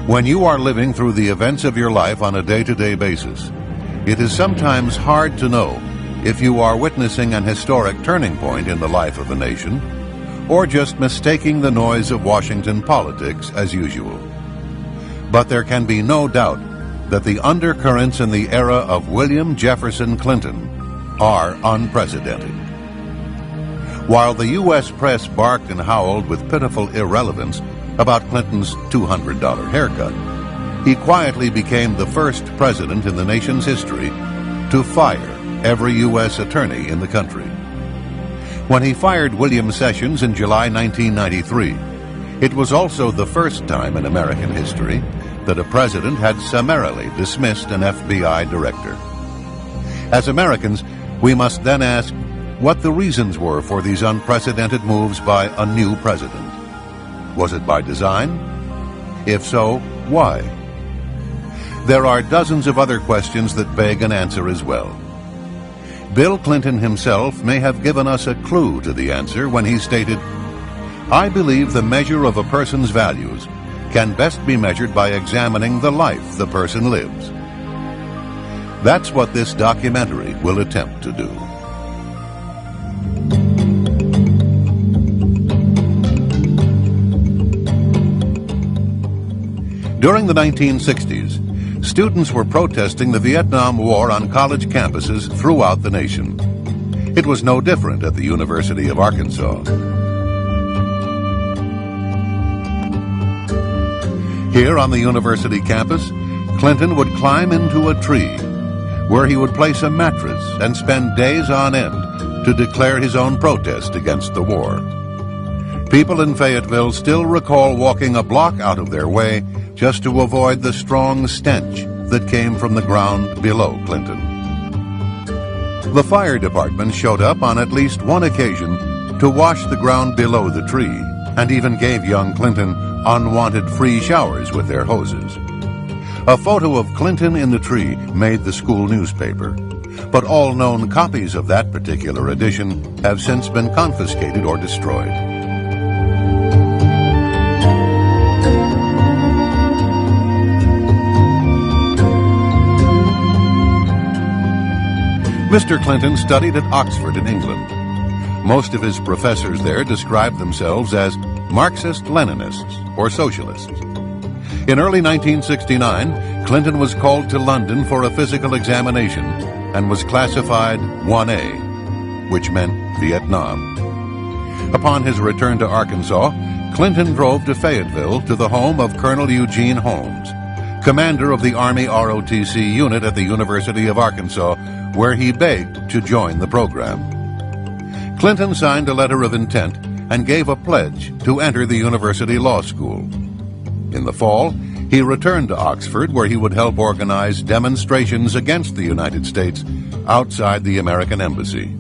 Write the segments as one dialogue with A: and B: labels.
A: When you are living through the events of your life on a day-to-day basis, it is sometimes hard to know if you are witnessing an historic turning point in the life of a nation, or just mistaking the noise of Washington politics as usual. But there can be no doubt that the undercurrents in the era of William Jefferson Clinton are unprecedented. While the U.S. press barked and howled with pitiful irrelevance about Clinton's $200 haircut, he quietly became the first president in the nation's history to fire every U.S. attorney in the country. When he fired William Sessions in July 1993, it was also the first time in American history that a president had summarily dismissed an FBI director. As Americans, we must then ask what the reasons were for these unprecedented moves by a new president. Was it by design? If so, why? There are dozens of other questions that beg an answer as well. Bill Clinton himself may have given us a clue to the answer when he stated, "I believe the measure of a person's values can best be measured by examining the life the person lives." That's what this documentary will attempt to do. During the 1960s, students were protesting the Vietnam War on college campuses throughout the nation. It was no different at the University of Arkansas. Here on the university campus, Clinton would climb into a tree where he would place a mattress and spend days on end to declare his own protest against the war. People in Fayetteville still recall walking a block out of their way just to avoid the strong stench that came from the ground below Clinton. The fire department showed up on at least one occasion to wash the ground below the tree and even gave young Clinton unwanted free showers with their hoses. A photo of Clinton in the tree made the school newspaper, but all known copies of that particular edition have since been confiscated or destroyed. Mr. Clinton studied at Oxford in England. Most of his professors there described themselves as Marxist-Leninists or socialists. In early 1969, Clinton was called to London for a physical examination and was classified 1A, which meant Vietnam. Upon his return to Arkansas, Clinton drove to Fayetteville to the home of Colonel Eugene Holmes, commander of the Army ROTC unit at the University of Arkansas, where he begged to join the program. Clinton signed a letter of intent and gave a pledge to enter the University Law School. In the fall, he returned to Oxford, where he would help organize demonstrations against the United States outside the American embassy.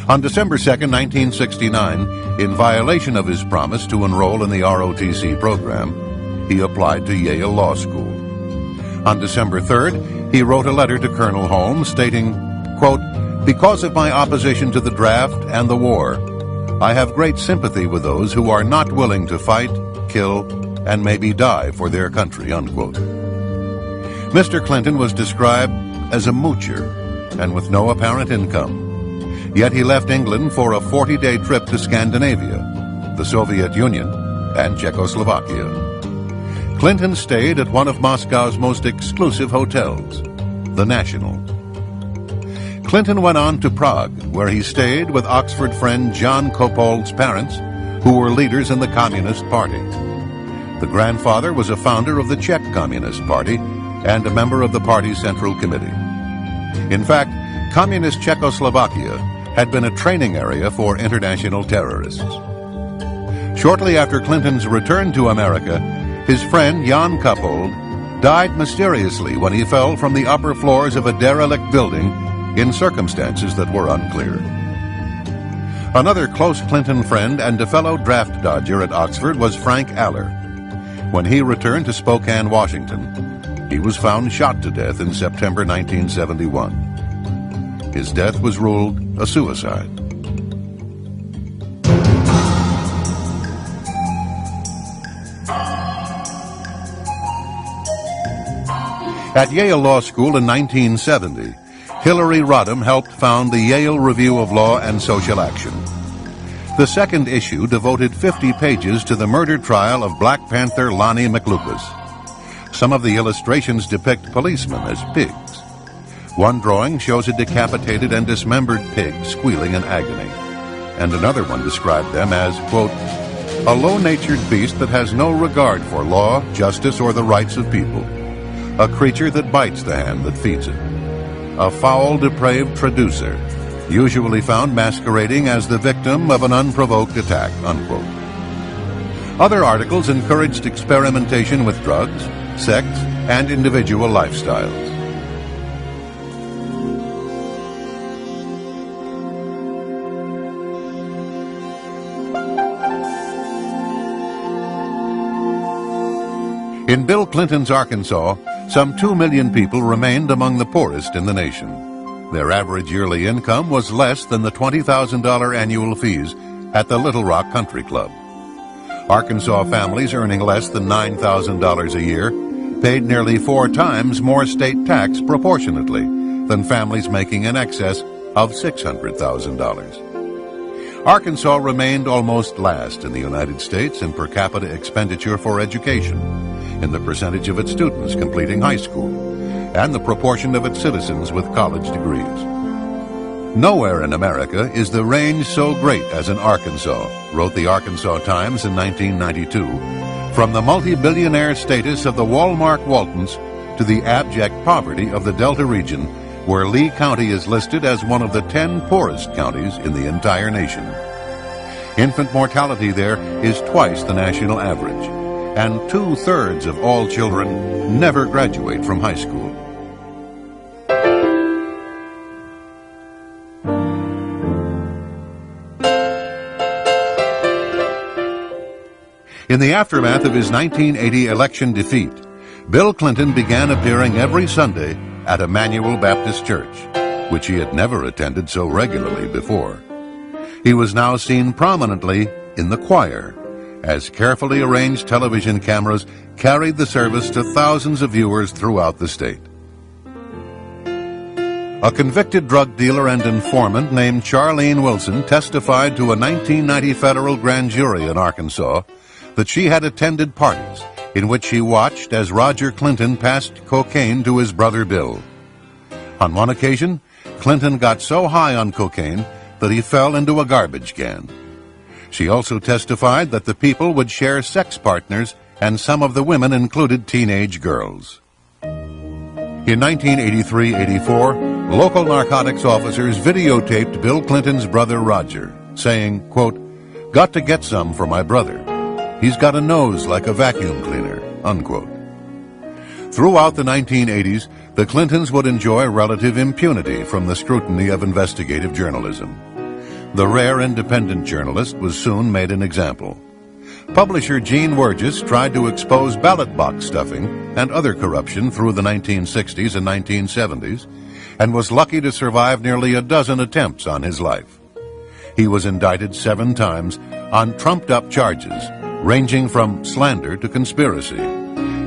A: On December 2, 1969, in violation of his promise to enroll in the ROTC program, he applied to Yale Law School. On December 3rd, he wrote a letter to Colonel Holmes stating, quote, "Because of my opposition to the draft and the war, I have great sympathy with those who are not willing to fight, kill, and maybe die for their country," unquote. Mr. Clinton was described as a moocher and with no apparent income. Yet he left England for a 40-day trip to Scandinavia, the Soviet Union, and Czechoslovakia. Clinton stayed at one of Moscow's most exclusive hotels, the National. Clinton went on to Prague, where he stayed with Oxford friend John Kopold's parents, who were leaders in the Communist Party. The grandfather was a founder of the Czech Communist Party and a member of the party's Central Committee. In fact, Communist Czechoslovakia had been a training area for international terrorists. Shortly after Clinton's return to America, his friend Jan Kopold died mysteriously when he fell from the upper floors of a derelict building in circumstances that were unclear. Another close Clinton friend and a fellow draft dodger at Oxford was Frank Aller. When he returned to Spokane, Washington, he was found shot to death in September 1971. His death was ruled a suicide. At Yale Law School in 1970, Hillary Rodham helped found the Yale Review of Law and Social Action. The second issue devoted 50 pages to the murder trial of Black Panther Lonnie McLucas. Some of the illustrations depict policemen as pigs. One drawing shows a decapitated and dismembered pig squealing in agony, and another one described them as, quote, a low-natured beast that has no regard for law, justice, or the rights of people. A creature that bites the hand that feeds it. A foul, depraved traducer, usually found masquerading as the victim of an unprovoked attack, unquote. Other articles encouraged experimentation with drugs, sex, and individual lifestyles. In Bill Clinton's Arkansas, some 2 million people remained among the poorest in the nation. Their average yearly income was less than the $20,000 annual fees at the Little Rock Country Club. Arkansas families earning less than $9,000 a year paid nearly 4 times more state tax proportionately than families making in excess of $600,000. Arkansas remained almost last in the United States in per capita expenditure for education, in the percentage of its students completing high school, and the proportion of its citizens with college degrees. Nowhere in America is the range so great as in Arkansas, wrote the Arkansas Times in 1992, from the multi-billionaire status of the Walmart Waltons to the abject poverty of the Delta region, where Lee County is listed as one of the 10 poorest counties in the entire nation. Infant mortality there is twice the national average, and 2/3 of all children never graduate from high school. In the aftermath of his 1980 election defeat, Bill Clinton began appearing every Sunday at Emmanuel Baptist Church, which he had never attended so regularly before. He was now seen prominently in the choir, as carefully arranged television cameras carried the service to thousands of viewers throughout the state. A convicted drug dealer and informant named Charlene Wilson testified to a 1990 federal grand jury in Arkansas that she had attended parties in which she watched as Roger Clinton passed cocaine to his brother Bill. On one occasion, Clinton got so high on cocaine that he fell into a garbage can. She also testified that the people would share sex partners, and some of the women included teenage girls. In 1983-84, local narcotics officers videotaped Bill Clinton's brother Roger, saying, quote, "Got to get some for my brother. He's got a nose like a vacuum cleaner," unquote. Throughout the 1980s, the Clintons would enjoy relative impunity from the scrutiny of investigative journalism. The rare independent journalist was soon made an example. Publisher Gene Wergis tried to expose ballot box stuffing and other corruption through the 1960s and 1970s, and was lucky to survive nearly a dozen attempts on his life. He was indicted 7 times on trumped-up charges, ranging from slander to conspiracy,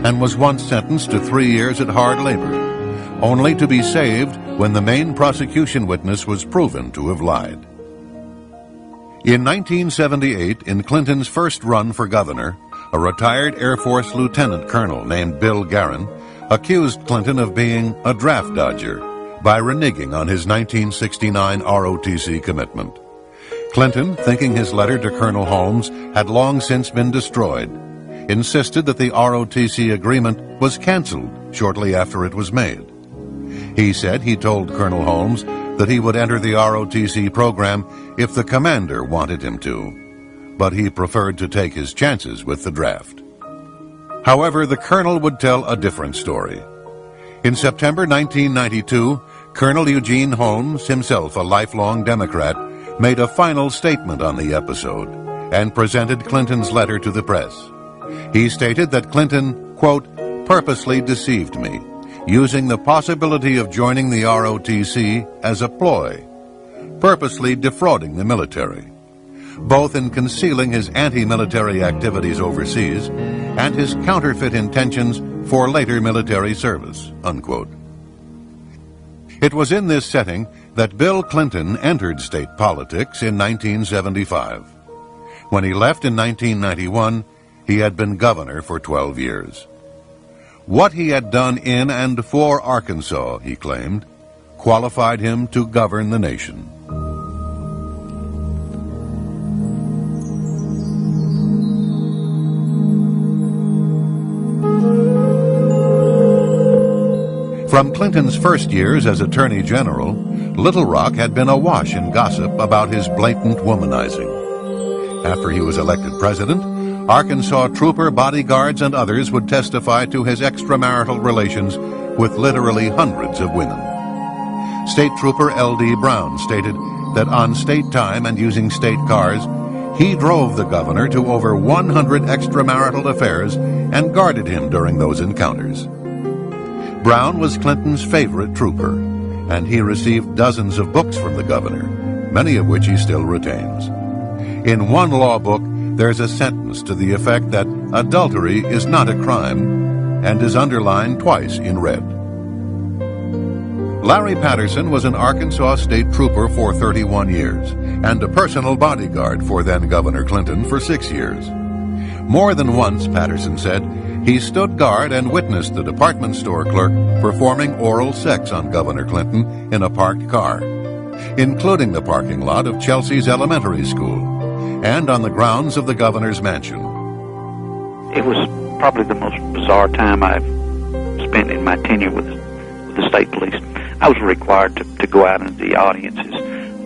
A: and was once sentenced to 3 years at hard labor, only to be saved when the main prosecution witness was proven to have lied. In 1978, in Clinton's first run for governor, a retired Air Force lieutenant colonel named Bill Guerin accused Clinton of being a draft dodger by reneging on his 1969 ROTC commitment. Clinton, thinking his letter to Colonel Holmes had long since been destroyed, insisted that the ROTC agreement was canceled shortly after it was made. He said he told Colonel Holmes that he would enter the ROTC program if the commander wanted him to, but he preferred to take his chances with the draft. However, the colonel would tell a different story. In September 1992, Colonel Eugene Holmes, himself a lifelong Democrat, made a final statement on the episode and presented Clinton's letter to the press. He stated that Clinton, quote, "purposely deceived me, using the possibility of joining the ROTC as a ploy, purposely defrauding the military, both in concealing his anti-military activities overseas and his counterfeit intentions for later military service, unquote. It was in this setting that Bill Clinton entered state politics in 1975. When he left in 1991, he had been governor for 12 years. What he had done in and for Arkansas, he claimed, qualified him to govern the nation. From Clinton's first years as Attorney General, Little Rock had been awash in gossip about his blatant womanizing. After he was elected president, Arkansas trooper bodyguards and others would testify to his extramarital relations with literally hundreds of women. State Trooper L.D. Brown stated that on state time and using state cars, he drove the governor to over 100 extramarital affairs and guarded him during those encounters. Brown was Clinton's favorite trooper, and he received dozens of books from the governor, many of which he still retains. In one law book, there's a sentence to the effect that adultery is not a crime and is underlined twice in red. Larry Patterson was an Arkansas state trooper for 31 years and a personal bodyguard for then-Governor Clinton for 6 years. More than once, Patterson said, he stood guard and witnessed the department store clerk performing oral sex on Governor Clinton in a parked car, including the parking lot of Chelsea's elementary school and on the grounds of the governor's mansion.
B: It was probably the most bizarre time I've spent in my tenure with the state police. I was required to go out into the audiences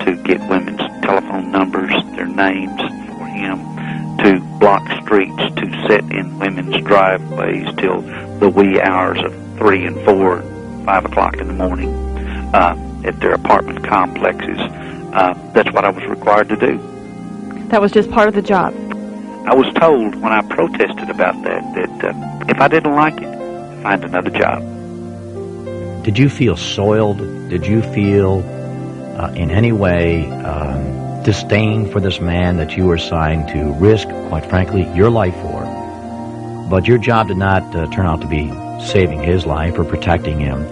B: to get women's telephone numbers, their names for him, to block streets, to sit in women's driveways till the wee hours of 3 and 4, 5 o'clock in the morning at their apartment complexes. That's what I was required to do.
C: That was just part of the job.
B: I was told when I protested about that if I didn't like it, find another job.
D: Did you feel soiled? Did you feel in any way disdain for this man that you were assigned to risk, quite frankly, your life for? But your job did not turn out to be saving his life or protecting him.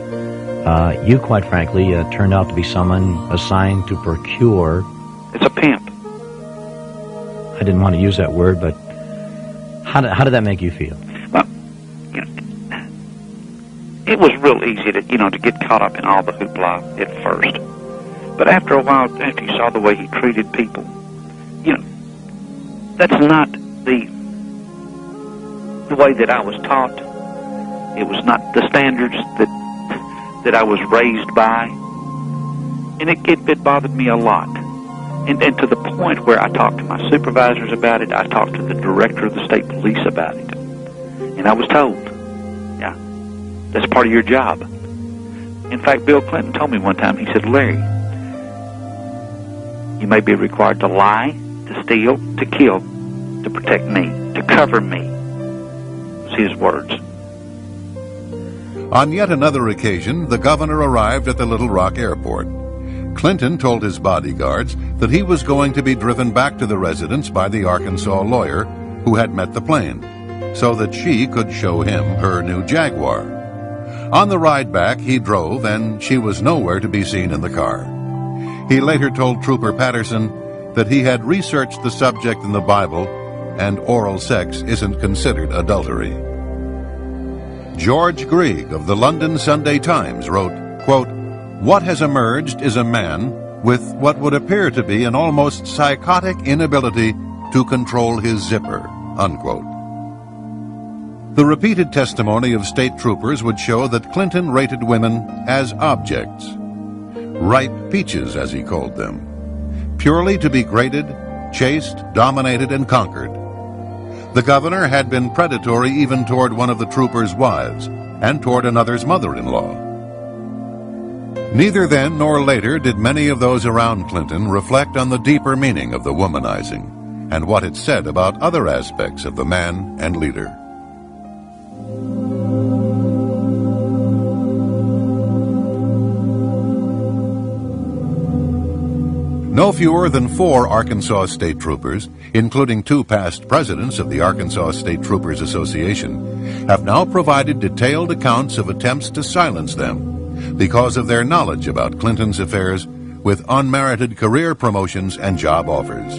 D: You, quite frankly, turned out to be someone assigned to procure...
B: It's a pimp.
D: I didn't want to use that word, but how did that make you feel?
B: Well, you know, it was real easy to get caught up in all the hoopla at first. But after a while, after you saw the way he treated people, that's not the way that I was taught. It was not the standards that I was raised by. And it bothered me a lot. And to the point where I talked to my supervisors about it, I talked to the director of the state police about it. And I was told, yeah, that's part of your job. In fact, Bill Clinton told me one time, he said, Larry, you may be required to lie, to steal, to kill, to protect me, to cover me. Was his words.
A: On yet another occasion, the governor arrived at the Little Rock airport. Clinton told his bodyguards that he was going to be driven back to the residence by the Arkansas lawyer who had met the plane, so that she could show him her new Jaguar. On the ride back, he drove, and she was nowhere to be seen in the car. He later told Trooper Patterson that he had researched the subject in the Bible, and oral sex isn't considered adultery. George Grieg of the London Sunday Times wrote, quote, "What has emerged is a man with what would appear to be an almost psychotic inability to control his zipper," unquote. The repeated testimony of state troopers would show that Clinton rated women as objects, ripe peaches as he called them, purely to be graded, chased, dominated, and conquered. The governor had been predatory even toward one of the troopers' wives and toward another's mother-in-law. Neither then nor later did many of those around Clinton reflect on the deeper meaning of the womanizing and what it said about other aspects of the man and leader. No fewer than 4 Arkansas state troopers, including 2 past presidents of the Arkansas State Troopers Association, have now provided detailed accounts of attempts to silence them because of their knowledge about Clinton's affairs with unmerited career promotions and job offers.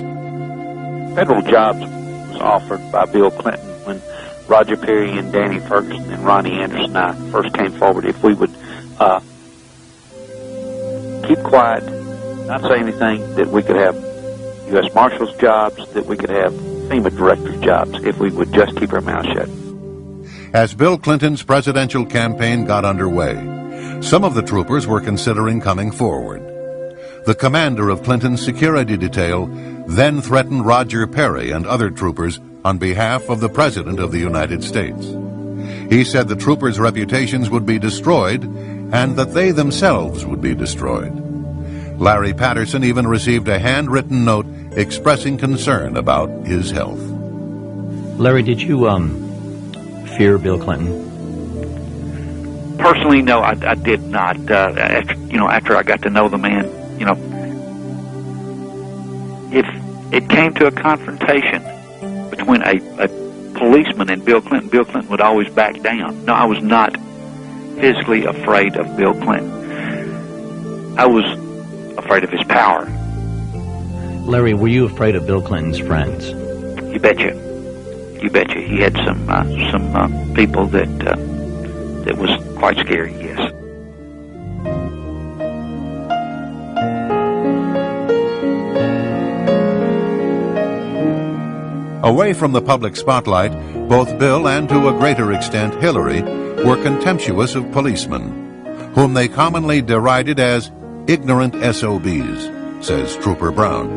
B: Federal jobs was offered by Bill Clinton when Roger Perry and Danny Ferguson and Ronnie Anderson and I first came forward. If we would keep quiet, not say anything, that we could have U.S. Marshals jobs, that we could have FEMA directors jobs, if we would just keep our mouths shut.
A: As Bill Clinton's presidential campaign got underway, some of the troopers were considering coming forward. The commander of Clinton's security detail then threatened Roger Perry and other troopers on behalf of the President of the United States. He said the troopers' reputations would be destroyed and that they themselves would be destroyed. Larry Patterson even received a handwritten note expressing concern about his health.
D: Larry, did you fear Bill Clinton?
B: Personally, no, I did not. After I got to know the man, if it came to a confrontation between a policeman and Bill Clinton would always back down. No, I was not physically afraid of Bill Clinton. I was afraid of his power.
D: Larry, were you afraid of Bill Clinton's friends?
B: You betcha. You betcha. He had some people that was quite scary, yes.
A: Away from the public spotlight, both Bill and to a greater extent Hillary were contemptuous of policemen, whom they commonly derided as ignorant SOBs, says Trooper Brown.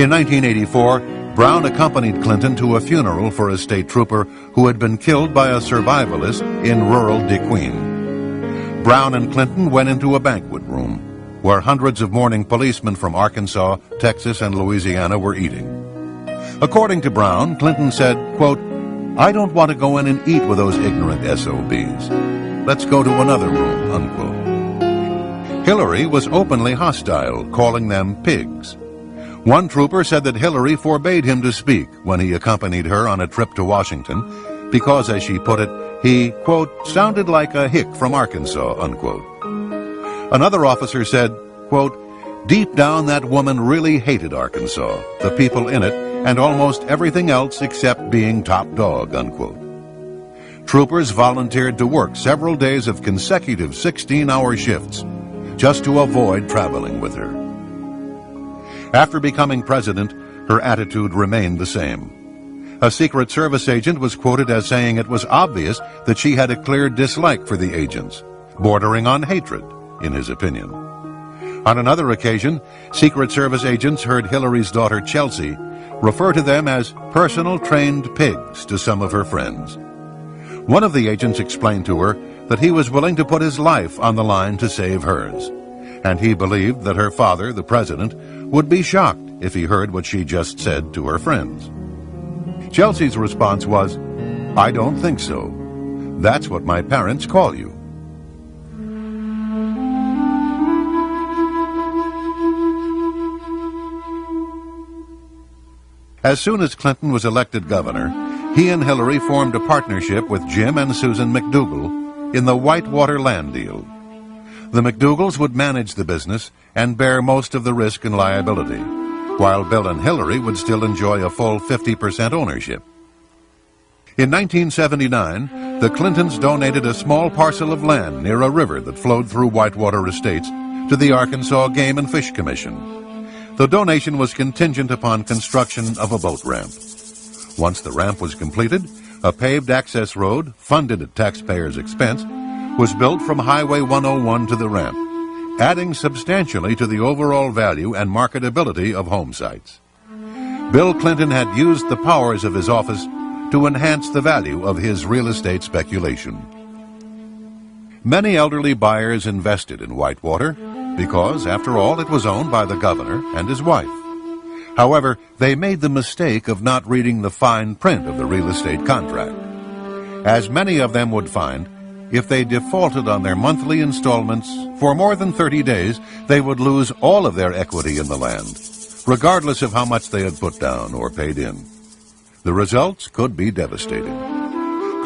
A: In 1984, Brown accompanied Clinton to a funeral for a state trooper who had been killed by a survivalist in rural DeQueen. Brown and Clinton went into a banquet room where hundreds of mourning policemen from Arkansas, Texas, and Louisiana were eating. According to Brown, Clinton said, quote, "I don't want to go in and eat with those ignorant SOBs. Let's go to another room," unquote. Hillary was openly hostile, calling them pigs. One trooper said that Hillary forbade him to speak when he accompanied her on a trip to Washington because, as she put it, he, quote, "sounded like a hick from Arkansas," unquote. Another officer said, quote, "Deep down that woman really hated Arkansas, the people in it, and almost everything else except being top dog," unquote. Troopers volunteered to work several days of consecutive 16-hour shifts just to avoid traveling with her. After becoming president, her attitude remained the same. A Secret Service agent was quoted as saying it was obvious that she had a clear dislike for the agents, bordering on hatred, in his opinion. On another occasion, Secret Service agents heard Hillary's daughter Chelsea refer to them as personal trained pigs to some of her friends. One of the agents explained to her that he was willing to put his life on the line to save hers, and he believed that her father, the president, would be shocked if he heard what she just said to her friends. Chelsea's response was, "I don't think so. That's what my parents call you." As soon as Clinton was elected governor, he and Hillary formed a partnership with Jim and Susan McDougal in the Whitewater land deal. The McDougals would manage the business and bear most of the risk and liability, while Bill and Hillary would still enjoy a full 50% ownership. In 1979, the Clintons donated a small parcel of land near a river that flowed through Whitewater Estates to the Arkansas Game and Fish Commission. The donation was contingent upon construction of a boat ramp. Once the ramp was completed, a paved access road, funded at taxpayers' expense, was built from Highway 101 to the ramp, adding substantially to the overall value and marketability of home sites. Bill Clinton had used the powers of his office to enhance the value of his real estate speculation. Many elderly buyers invested in Whitewater because, after all, it was owned by the governor and his wife. However, they made the mistake of not reading the fine print of the real estate contract. As many of them would find, if they defaulted on their monthly installments for more than 30 days, they would lose all of their equity in the land, regardless of how much they had put down or paid in. The results could be devastating.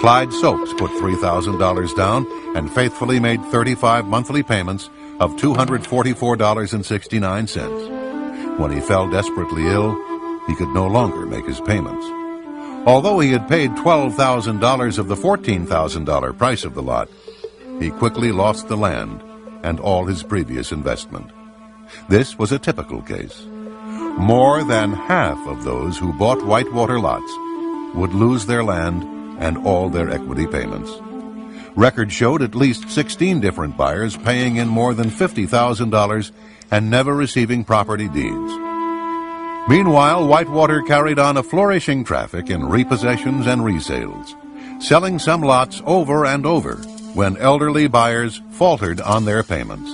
A: Clyde Soaps put $3,000 down and faithfully made 35 monthly payments of $244.69. When he fell desperately ill, he could no longer make his payments. Although he had paid $12,000 of the $14,000 price of the lot, he quickly lost the land and all his previous investment. This was a typical case. More than half of those who bought Whitewater lots would lose their land and all their equity payments. Records showed at least 16 different buyers paying in more than $50,000 and never receiving property deeds. Meanwhile, Whitewater carried on a flourishing traffic in repossessions and resales, selling some lots over and over when elderly buyers faltered on their payments.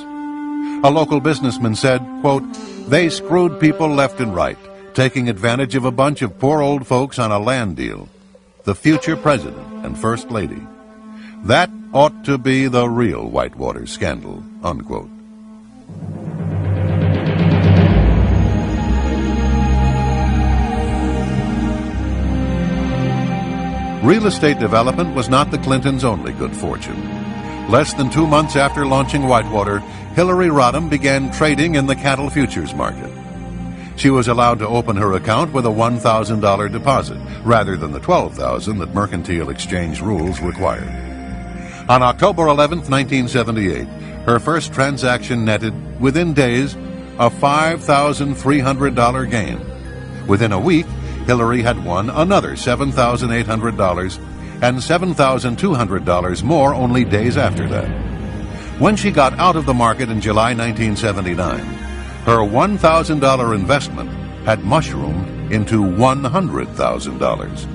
A: A local businessman said, quote, "They screwed people left and right, taking advantage of a bunch of poor old folks on a land deal. The future president and first lady. That ought to be the real Whitewater scandal," unquote. Real estate development was not the Clintons' only good fortune. Less than 2 months after launching Whitewater, Hillary Rodham began trading in the cattle futures market. She was allowed to open her account with a $1,000 deposit, rather than the $12,000 that mercantile exchange rules required. On October 11, 1978, her first transaction netted, within days, a $5,300 gain. Within a week, Hillary had won another $7,800 and $7,200 more only days after that. When she got out of the market in July 1979, her $1,000 investment had mushroomed into $100,000.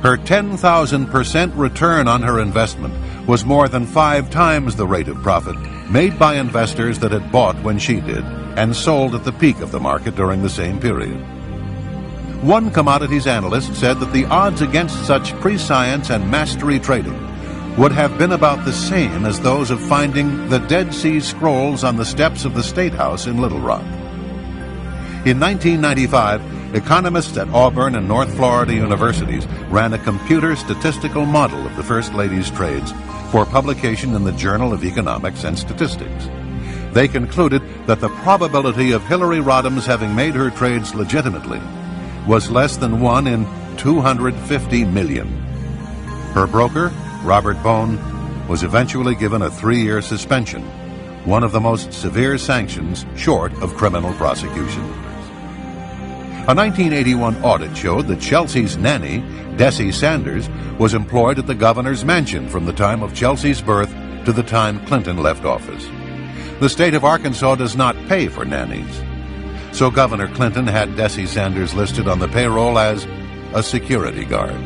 A: Her 10,000% return on her investment was more than 5 times the rate of profit made by investors that had bought when she did and sold at the peak of the market during the same period. One commodities analyst said that the odds against such prescience and mastery trading would have been about the same as those of finding the Dead Sea Scrolls on the steps of the State House in Little Rock. In 1995, economists at Auburn and North Florida universities ran a computer statistical model of the First Lady's trades for publication in the Journal of Economics and Statistics. They concluded that the probability of Hillary Rodham's having made her trades legitimately was less than 1 in 250 million. Her broker, Robert Bone, was eventually given a 3-year suspension, one of the most severe sanctions short of criminal prosecution. A 1981 audit showed that Chelsea's nanny, Dessie Sanders, was employed at the governor's mansion from the time of Chelsea's birth to the time Clinton left office. The state of Arkansas does not pay for nannies, so Governor Clinton had Dessie Sanders listed on the payroll as a security guard.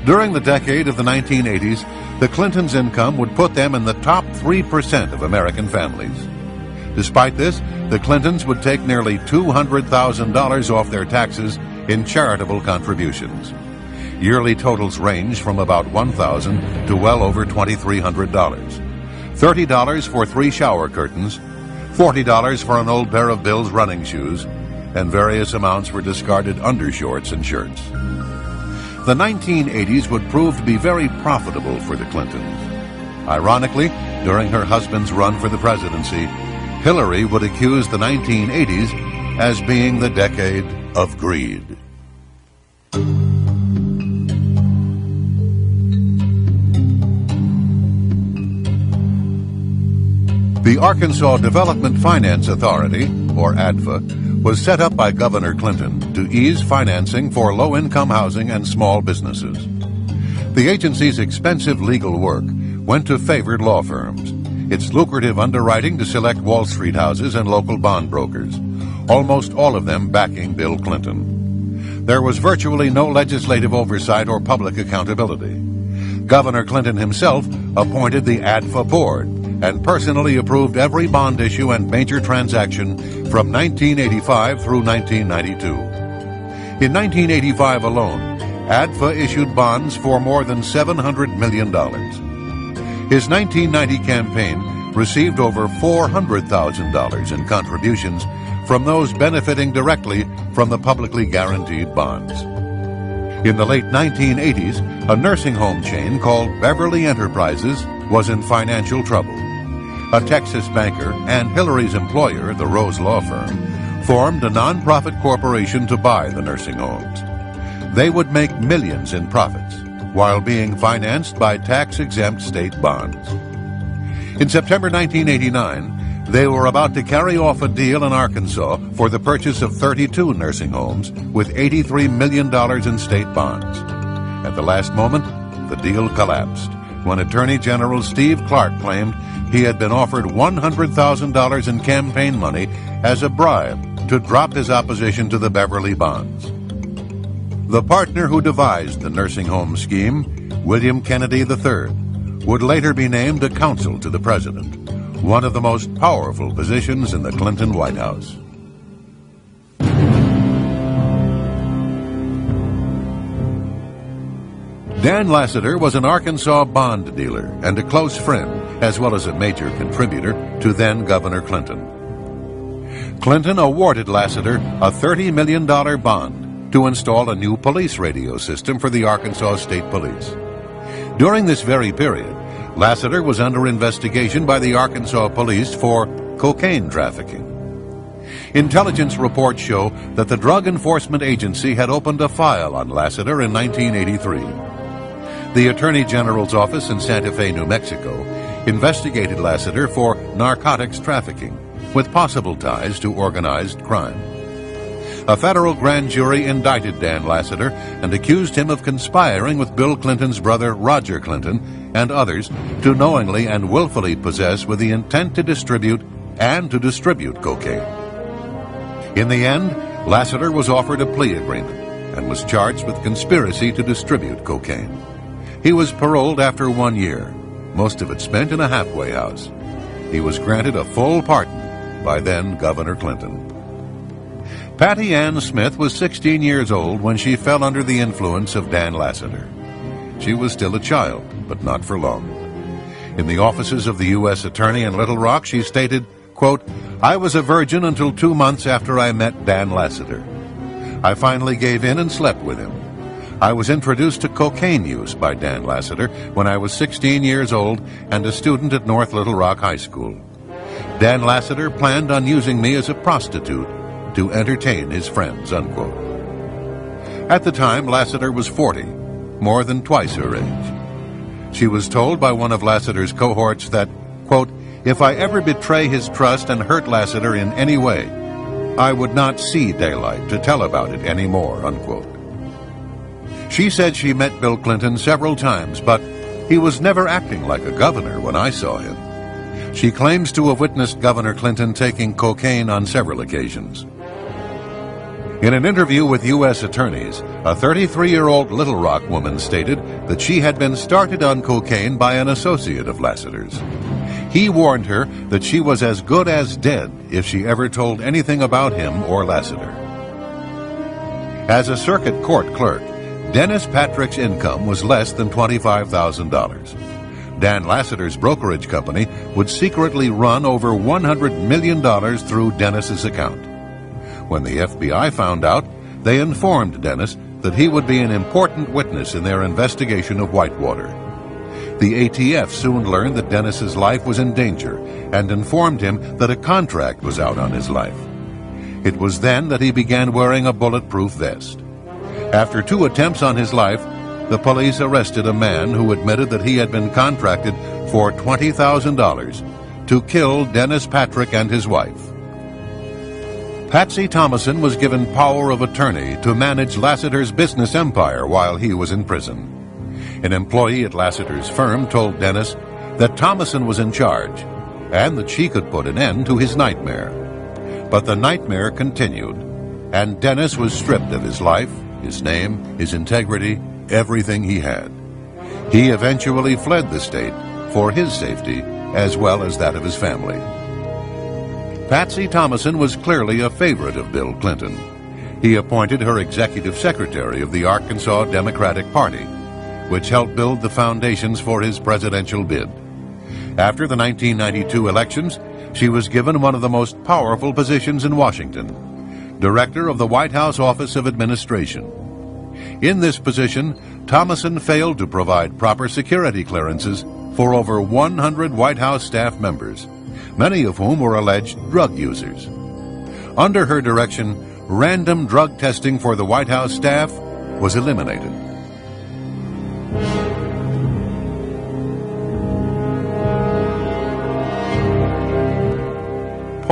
A: During the decade of the 1980s, the Clintons' income would put them in the top 3% of American families. Despite this, the Clintons would take nearly $200,000 off their taxes in charitable contributions. Yearly totals range from about $1,000 to well over $2,300. $30 for 3 shower curtains, $40 for an old pair of Bill's running shoes, and various amounts for discarded undershorts and shirts. The 1980s would prove to be very profitable for the Clintons. Ironically, during her husband's run for the presidency, Hillary would accuse the 1980s as being the decade of greed. The Arkansas Development Finance Authority, or ADFA, was set up by Governor Clinton to ease financing for low-income housing and small businesses. The agency's expensive legal work went to favored law firms, its lucrative underwriting to select Wall Street houses and local bond brokers, almost all of them backing Bill Clinton. There was virtually no legislative oversight or public accountability. Governor Clinton himself appointed the ADFA board and personally approved every bond issue and major transaction from 1985 through 1992. In 1985 alone, ADFA issued bonds for more than $700 million. His 1990 campaign received over $400,000 in contributions from those benefiting directly from the publicly guaranteed bonds. In the late 1980s, a nursing home chain called Beverly Enterprises was in financial trouble. A Texas banker and Hillary's employer, the Rose Law Firm, formed a nonprofit corporation to buy the nursing homes. They would make millions in profits while being financed by tax-exempt state bonds. In September 1989, they were about to carry off a deal in Arkansas for the purchase of 32 nursing homes with $83 million in state bonds. At the last moment, the deal collapsed when Attorney General Steve Clark claimed he had been offered $100,000 in campaign money as a bribe to drop his opposition to the Beverly bonds. The partner who devised the nursing home scheme, William Kennedy III, would later be named a counsel to the president, one of the most powerful positions in the Clinton White House. Dan Lasater was an Arkansas bond dealer and a close friend, as well as a major contributor to then Governor Clinton. Clinton awarded Lasater a $30 million bond to install a new police radio system for the Arkansas State Police. During this very period, Lasater was under investigation by the Arkansas police for cocaine trafficking. Intelligence reports show that the Drug Enforcement Agency had opened a file on Lasater in 1983. The Attorney General's office in Santa Fe, New Mexico, investigated Lasater for narcotics trafficking, with possible ties to organized crime. A federal grand jury indicted Dan Lasater and accused him of conspiring with Bill Clinton's brother Roger Clinton and others to knowingly and willfully possess with the intent to distribute cocaine. In the end, Lasater was offered a plea agreement and was charged with conspiracy to distribute cocaine. He was paroled after 1 year, most of it spent in a halfway house. He was granted a full pardon by then Governor Clinton. Patty Ann Smith was 16 years old when she fell under the influence of Dan Lasater. She was still a child, but not for long. In the offices of the U.S. Attorney in Little Rock, she stated, quote, "I was a virgin until 2 months after I met Dan Lasater. I finally gave in and slept with him. I was introduced to cocaine use by Dan Lasater when I was 16 years old and a student at North Little Rock High School. Dan Lasater planned on using me as a prostitute to entertain his friends," unquote. At the time, Lasater was 40, more than twice her age. She was told by one of Lasater's cohorts that, quote, "If I ever betray his trust and hurt Lasater in any way, I would not see daylight to tell about it anymore," unquote. She said she met Bill Clinton several times, but he was never acting like a governor when I saw him. She claims to have witnessed Governor Clinton taking cocaine on several occasions. In an interview with U.S. attorneys, a 33-year-old Little Rock woman stated that she had been started on cocaine by an associate of Lasater's. He warned her that she was as good as dead if she ever told anything about him or Lasater. As a circuit court clerk, Dennis Patrick's income was less than $25,000. Dan Lasater's brokerage company would secretly run over $100 million through Dennis's account. When the FBI found out, they informed Dennis that he would be an important witness in their investigation of Whitewater. The ATF soon learned that Dennis's life was in danger and informed him that a contract was out on his life. It was then that he began wearing a bulletproof vest. After 2 attempts on his life, the police arrested a man who admitted that he had been contracted for $20,000 to kill Dennis Patrick and his wife. Patsy Thomason was given power of attorney to manage Lasater's business empire while he was in prison. An employee at Lasater's firm told Dennis that Thomason was in charge and that she could put an end to his nightmare. But the nightmare continued, and Dennis was stripped of his life, his name, his integrity, everything he had. He eventually fled the state for his safety as well as that of his family. Patsy Thomason was clearly a favorite of Bill Clinton. He appointed her executive secretary of the Arkansas Democratic Party, which helped build the foundations for his presidential bid. After the 1992 elections, she was given one of the most powerful positions in Washington, Director of the White House Office of Administration. In this position, Thomason failed to provide proper security clearances for over 100 White House staff members, many of whom were alleged drug users. Under her direction, random drug testing for the White House staff was eliminated.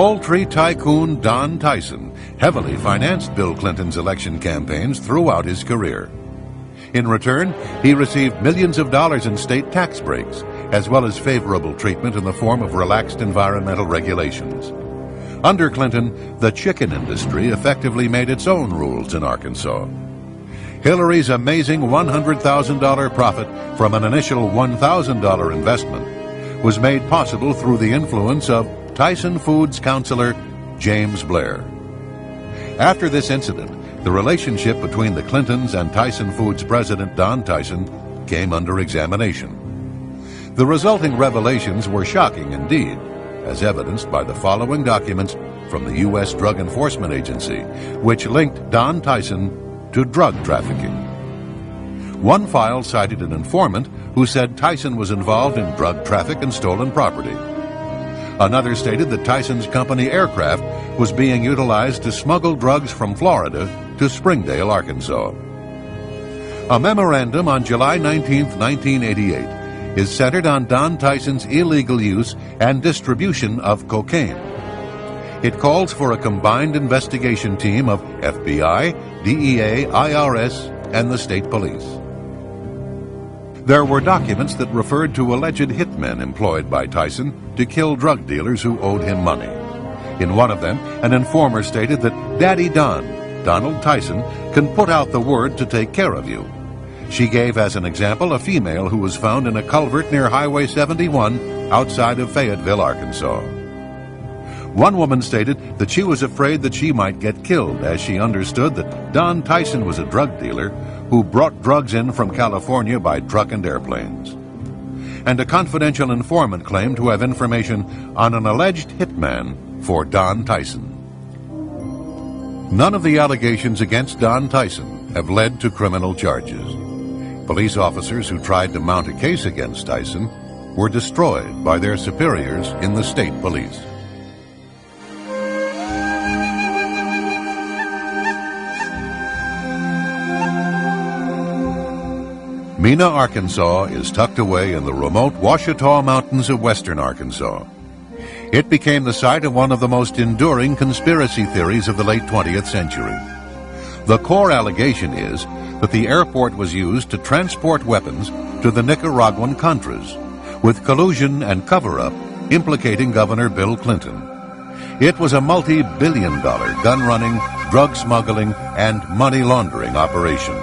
A: Poultry tycoon Don Tyson heavily financed Bill Clinton's election campaigns throughout his career. In return, he received millions of dollars in state tax breaks, as well as favorable treatment in the form of relaxed environmental regulations. Under Clinton, the chicken industry effectively made its own rules in Arkansas. Hillary's amazing $100,000 profit from an initial $1,000 investment was made possible through the influence of Tyson Foods counselor James Blair. After this incident, the relationship between the Clintons and Tyson Foods president Don Tyson came under examination. The resulting revelations were shocking indeed, as evidenced by the following documents from the U.S. Drug Enforcement Agency, which linked Don Tyson to drug trafficking. One file cited an informant who said Tyson was involved in drug traffic and stolen property. Another stated that Tyson's company aircraft was being utilized to smuggle drugs from Florida to Springdale, Arkansas. A memorandum on July 19, 1988, is centered on Don Tyson's illegal use and distribution of cocaine. It calls for a combined investigation team of FBI, DEA, IRS, and the state police. There were documents that referred to alleged hitmen employed by Tyson to kill drug dealers who owed him money. In one of them, an informer stated that Daddy Don, Donald Tyson, can put out the word to take care of you. She gave as an example a female who was found in a culvert near Highway 71 outside of Fayetteville, Arkansas. One woman stated that she was afraid that she might get killed as she understood that Don Tyson was a drug dealer who brought drugs in from California by truck and airplanes. And a confidential informant claimed to have information on an alleged hitman for Don Tyson. None of the allegations against Don Tyson have led to criminal charges. Police officers who tried to mount a case against Tyson were destroyed by their superiors in the state police. Mena, Arkansas is tucked away in the remote Ouachita Mountains of western Arkansas. It became the site of one of the most enduring conspiracy theories of the late 20th century. The core allegation is that the airport was used to transport weapons to the Nicaraguan Contras, with collusion and cover-up implicating Governor Bill Clinton. It was a multi-billion-dollar gun-running, drug smuggling, and money laundering operation.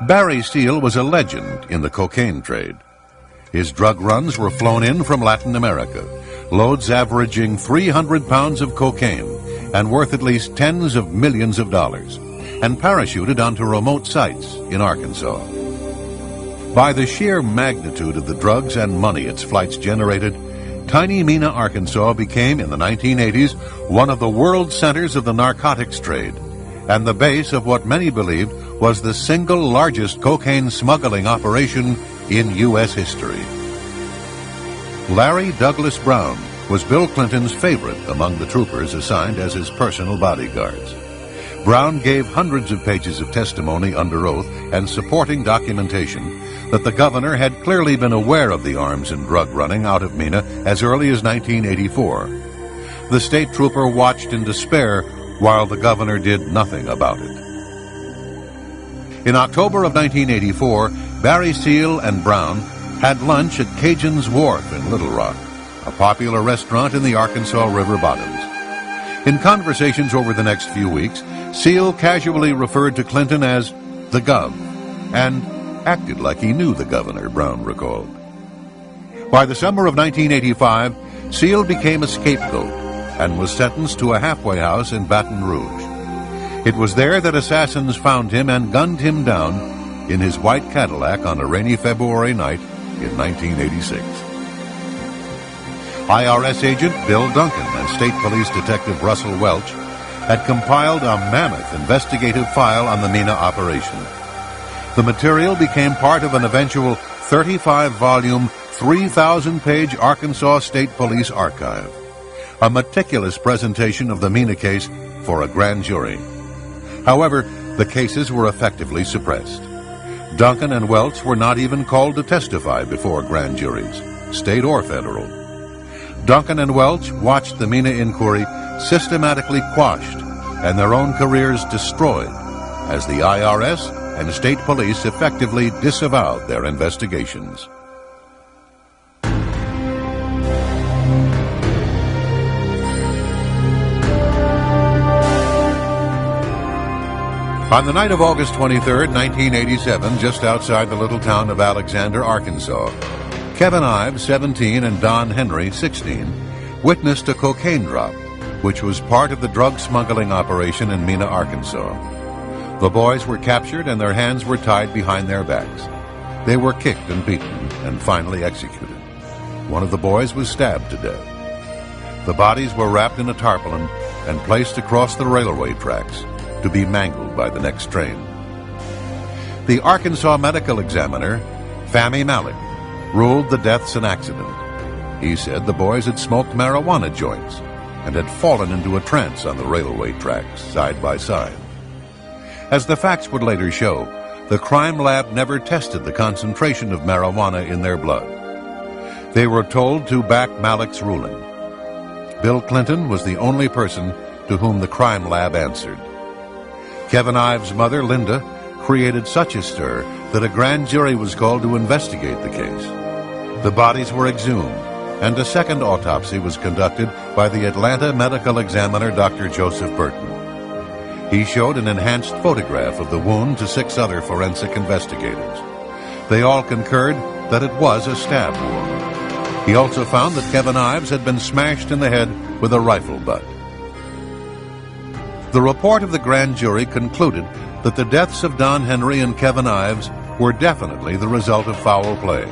A: Barry Seal was a legend in the cocaine trade. His drug runs were flown in from Latin America, loads averaging 300 pounds of cocaine and worth at least tens of millions of dollars, and parachuted onto remote sites in Arkansas. By the sheer magnitude of the drugs and money its flights generated, tiny Mena, Arkansas became, in the 1980s, one of the world centers of the narcotics trade, and the base of what many believed was the single largest cocaine smuggling operation in U.S. history. Larry Douglas Brown was Bill Clinton's favorite among the troopers assigned as his personal bodyguards. Brown gave hundreds of pages of testimony under oath and supporting documentation that the governor had clearly been aware of the arms and drug running out of Mena as early as 1984. The state trooper watched in despair while the governor did nothing about it. In October of 1984, Barry Seal and Brown had lunch at Cajun's Wharf in Little Rock, a popular restaurant in the Arkansas River bottoms. In conversations over the next few weeks, Seal casually referred to Clinton as the Gov, and acted like he knew the governor, Brown recalled. By the summer of 1985, Seal became a scapegoat and was sentenced to a halfway house in Baton Rouge. It was there that assassins found him and gunned him down in his white Cadillac on a rainy February night in 1986. IRS agent Bill Duncan and State Police Detective Russell Welch had compiled a mammoth investigative file on the Mena operation. The material became part of an eventual 35-volume, 3,000-page Arkansas State Police archive, a meticulous presentation of the Mena case for a grand jury. However, the cases were effectively suppressed. Duncan and Welch were not even called to testify before grand juries, state or federal. Duncan and Welch watched the Mena inquiry systematically quashed and their own careers destroyed as the IRS and state police effectively disavowed their investigations. On the night of August 23, 1987, just outside the little town of Alexander, Arkansas, Kevin Ives, 17, and Don Henry, 16, witnessed a cocaine drop, which was part of the drug smuggling operation in Mena, Arkansas. The boys were captured and their hands were tied behind their backs. They were kicked and beaten and finally executed. One of the boys was stabbed to death. The bodies were wrapped in a tarpaulin and placed across the railway tracks to be mangled by the next train. The Arkansas medical examiner, Fahmy Malek, ruled the deaths an accident. He said the boys had smoked marijuana joints and had fallen into a trance on the railway tracks side by side. As the facts would later show, the crime lab never tested the concentration of marijuana in their blood. They were told to back Malek's ruling. Bill Clinton was the only person to whom the crime lab answered. Kevin Ives' mother, Linda, created such a stir that a grand jury was called to investigate the case. The bodies were exhumed, and a second autopsy was conducted by the Atlanta medical examiner, Dr. Joseph Burton. He showed an enhanced photograph of the wound to 6 other forensic investigators. They all concurred that it was a stab wound. He also found that Kevin Ives had been smashed in the head with a rifle butt. The report of the grand jury concluded that the deaths of Don Henry and Kevin Ives were definitely the result of foul play.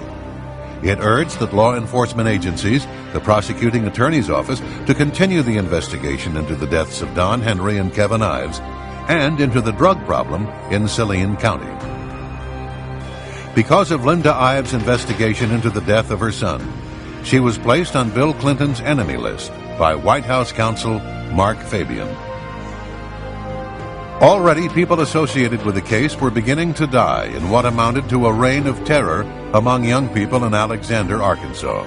A: It urged that law enforcement agencies, the prosecuting attorney's office, to continue the investigation into the deaths of Don Henry and Kevin Ives and into the drug problem in Saline County. Because of Linda Ives' investigation into the death of her son, she was placed on Bill Clinton's enemy list by White House counsel Mark Fabian. Already, people associated with the case were beginning to die in what amounted to a reign of terror among young people in Alexander, Arkansas.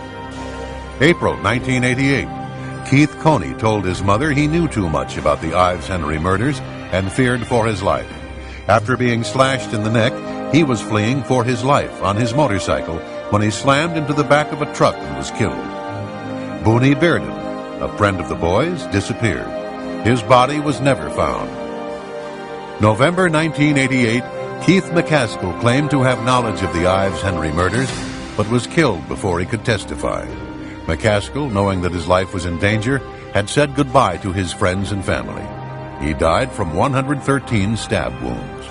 A: April 1988, Keith Coney told his mother he knew too much about the Ives-Henry murders and feared for his life. After being slashed in the neck, he was fleeing for his life on his motorcycle when he slammed into the back of a truck and was killed. Booney Bearden, a friend of the boys, disappeared. His body was never found. November 1988, Keith McCaskill claimed to have knowledge of the Ives-Henry murders, but was killed before he could testify. McCaskill, knowing that his life was in danger, had said goodbye to his friends and family. He died from 113 stab wounds.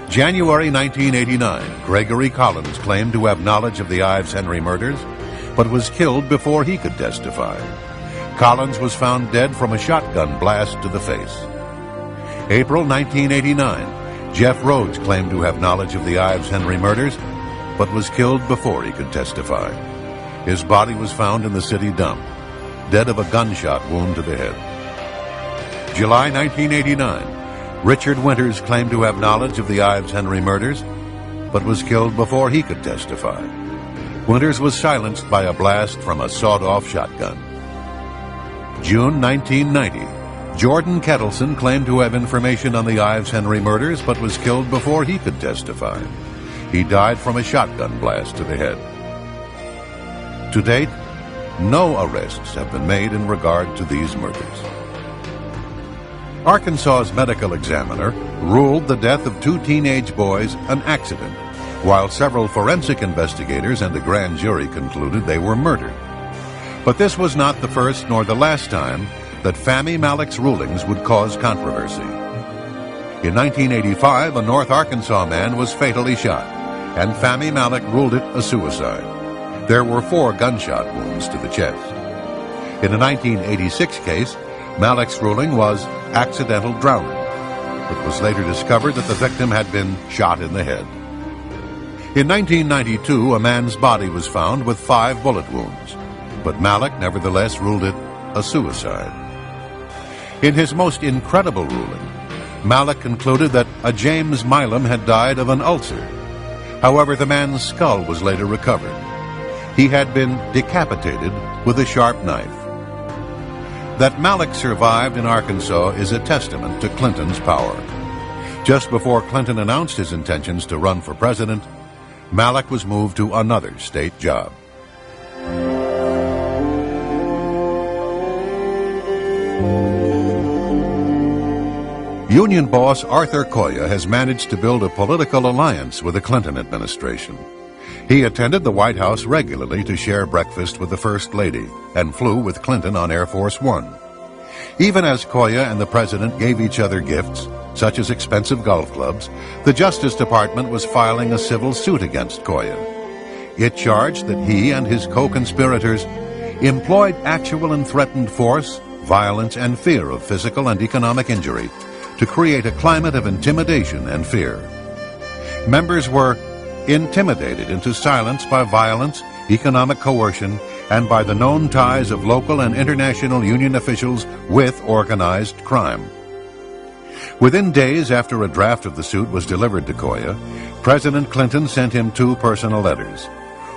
A: January 1989, Gregory Collins claimed to have knowledge of the Ives-Henry murders, but was killed before he could testify. Collins was found dead from a shotgun blast to the face. April 1989, Jeff Rhodes claimed to have knowledge of the Ives-Henry murders, but was killed before he could testify. His body was found in the city dump, dead of a gunshot wound to the head. July 1989, Richard Winters claimed to have knowledge of the Ives-Henry murders, but was killed before he could testify. Winters was silenced by a blast from a sawed-off shotgun. June 1990, Jordan Kettleson claimed to have information on the Ives-Henry murders, but was killed before he could testify. He died from a shotgun blast to the head. To date, no arrests have been made in regard to these murders. Arkansas's medical examiner ruled the death of 2 teenage boys an accident, while several forensic investigators and a grand jury concluded they were murdered. But this was not the first nor the last time that Fahmy Malek's rulings would cause controversy. In 1985, a North Arkansas man was fatally shot, and Fahmy Malek ruled it a suicide. There were 4 gunshot wounds to the chest. In a 1986 case, Malek's ruling was accidental drowning. It was later discovered that the victim had been shot in the head. In 1992, a man's body was found with 5 bullet wounds, but Malek nevertheless ruled it a suicide. In his most incredible ruling, Malek concluded that a James Milam had died of an ulcer. However, the man's skull was later recovered. He had been decapitated with a sharp knife. That Malek survived in Arkansas is a testament to Clinton's power. Just before Clinton announced his intentions to run for president, Malek was moved to another state job. Union boss Arthur Coia has managed to build a political alliance with the Clinton administration. He attended the White House regularly to share breakfast with the First Lady and flew with Clinton on Air Force One. Even as Coia and the president gave each other gifts, such as expensive golf clubs, the Justice Department was filing a civil suit against Coia. It charged that he and his co-conspirators employed actual and threatened force, violence, and fear of physical and economic injury to create a climate of intimidation and fear. Members were intimidated into silence by violence, economic coercion, and by the known ties of local and international union officials with organized crime. Within days after a draft of the suit was delivered to Coia, President Clinton sent him 2 personal letters.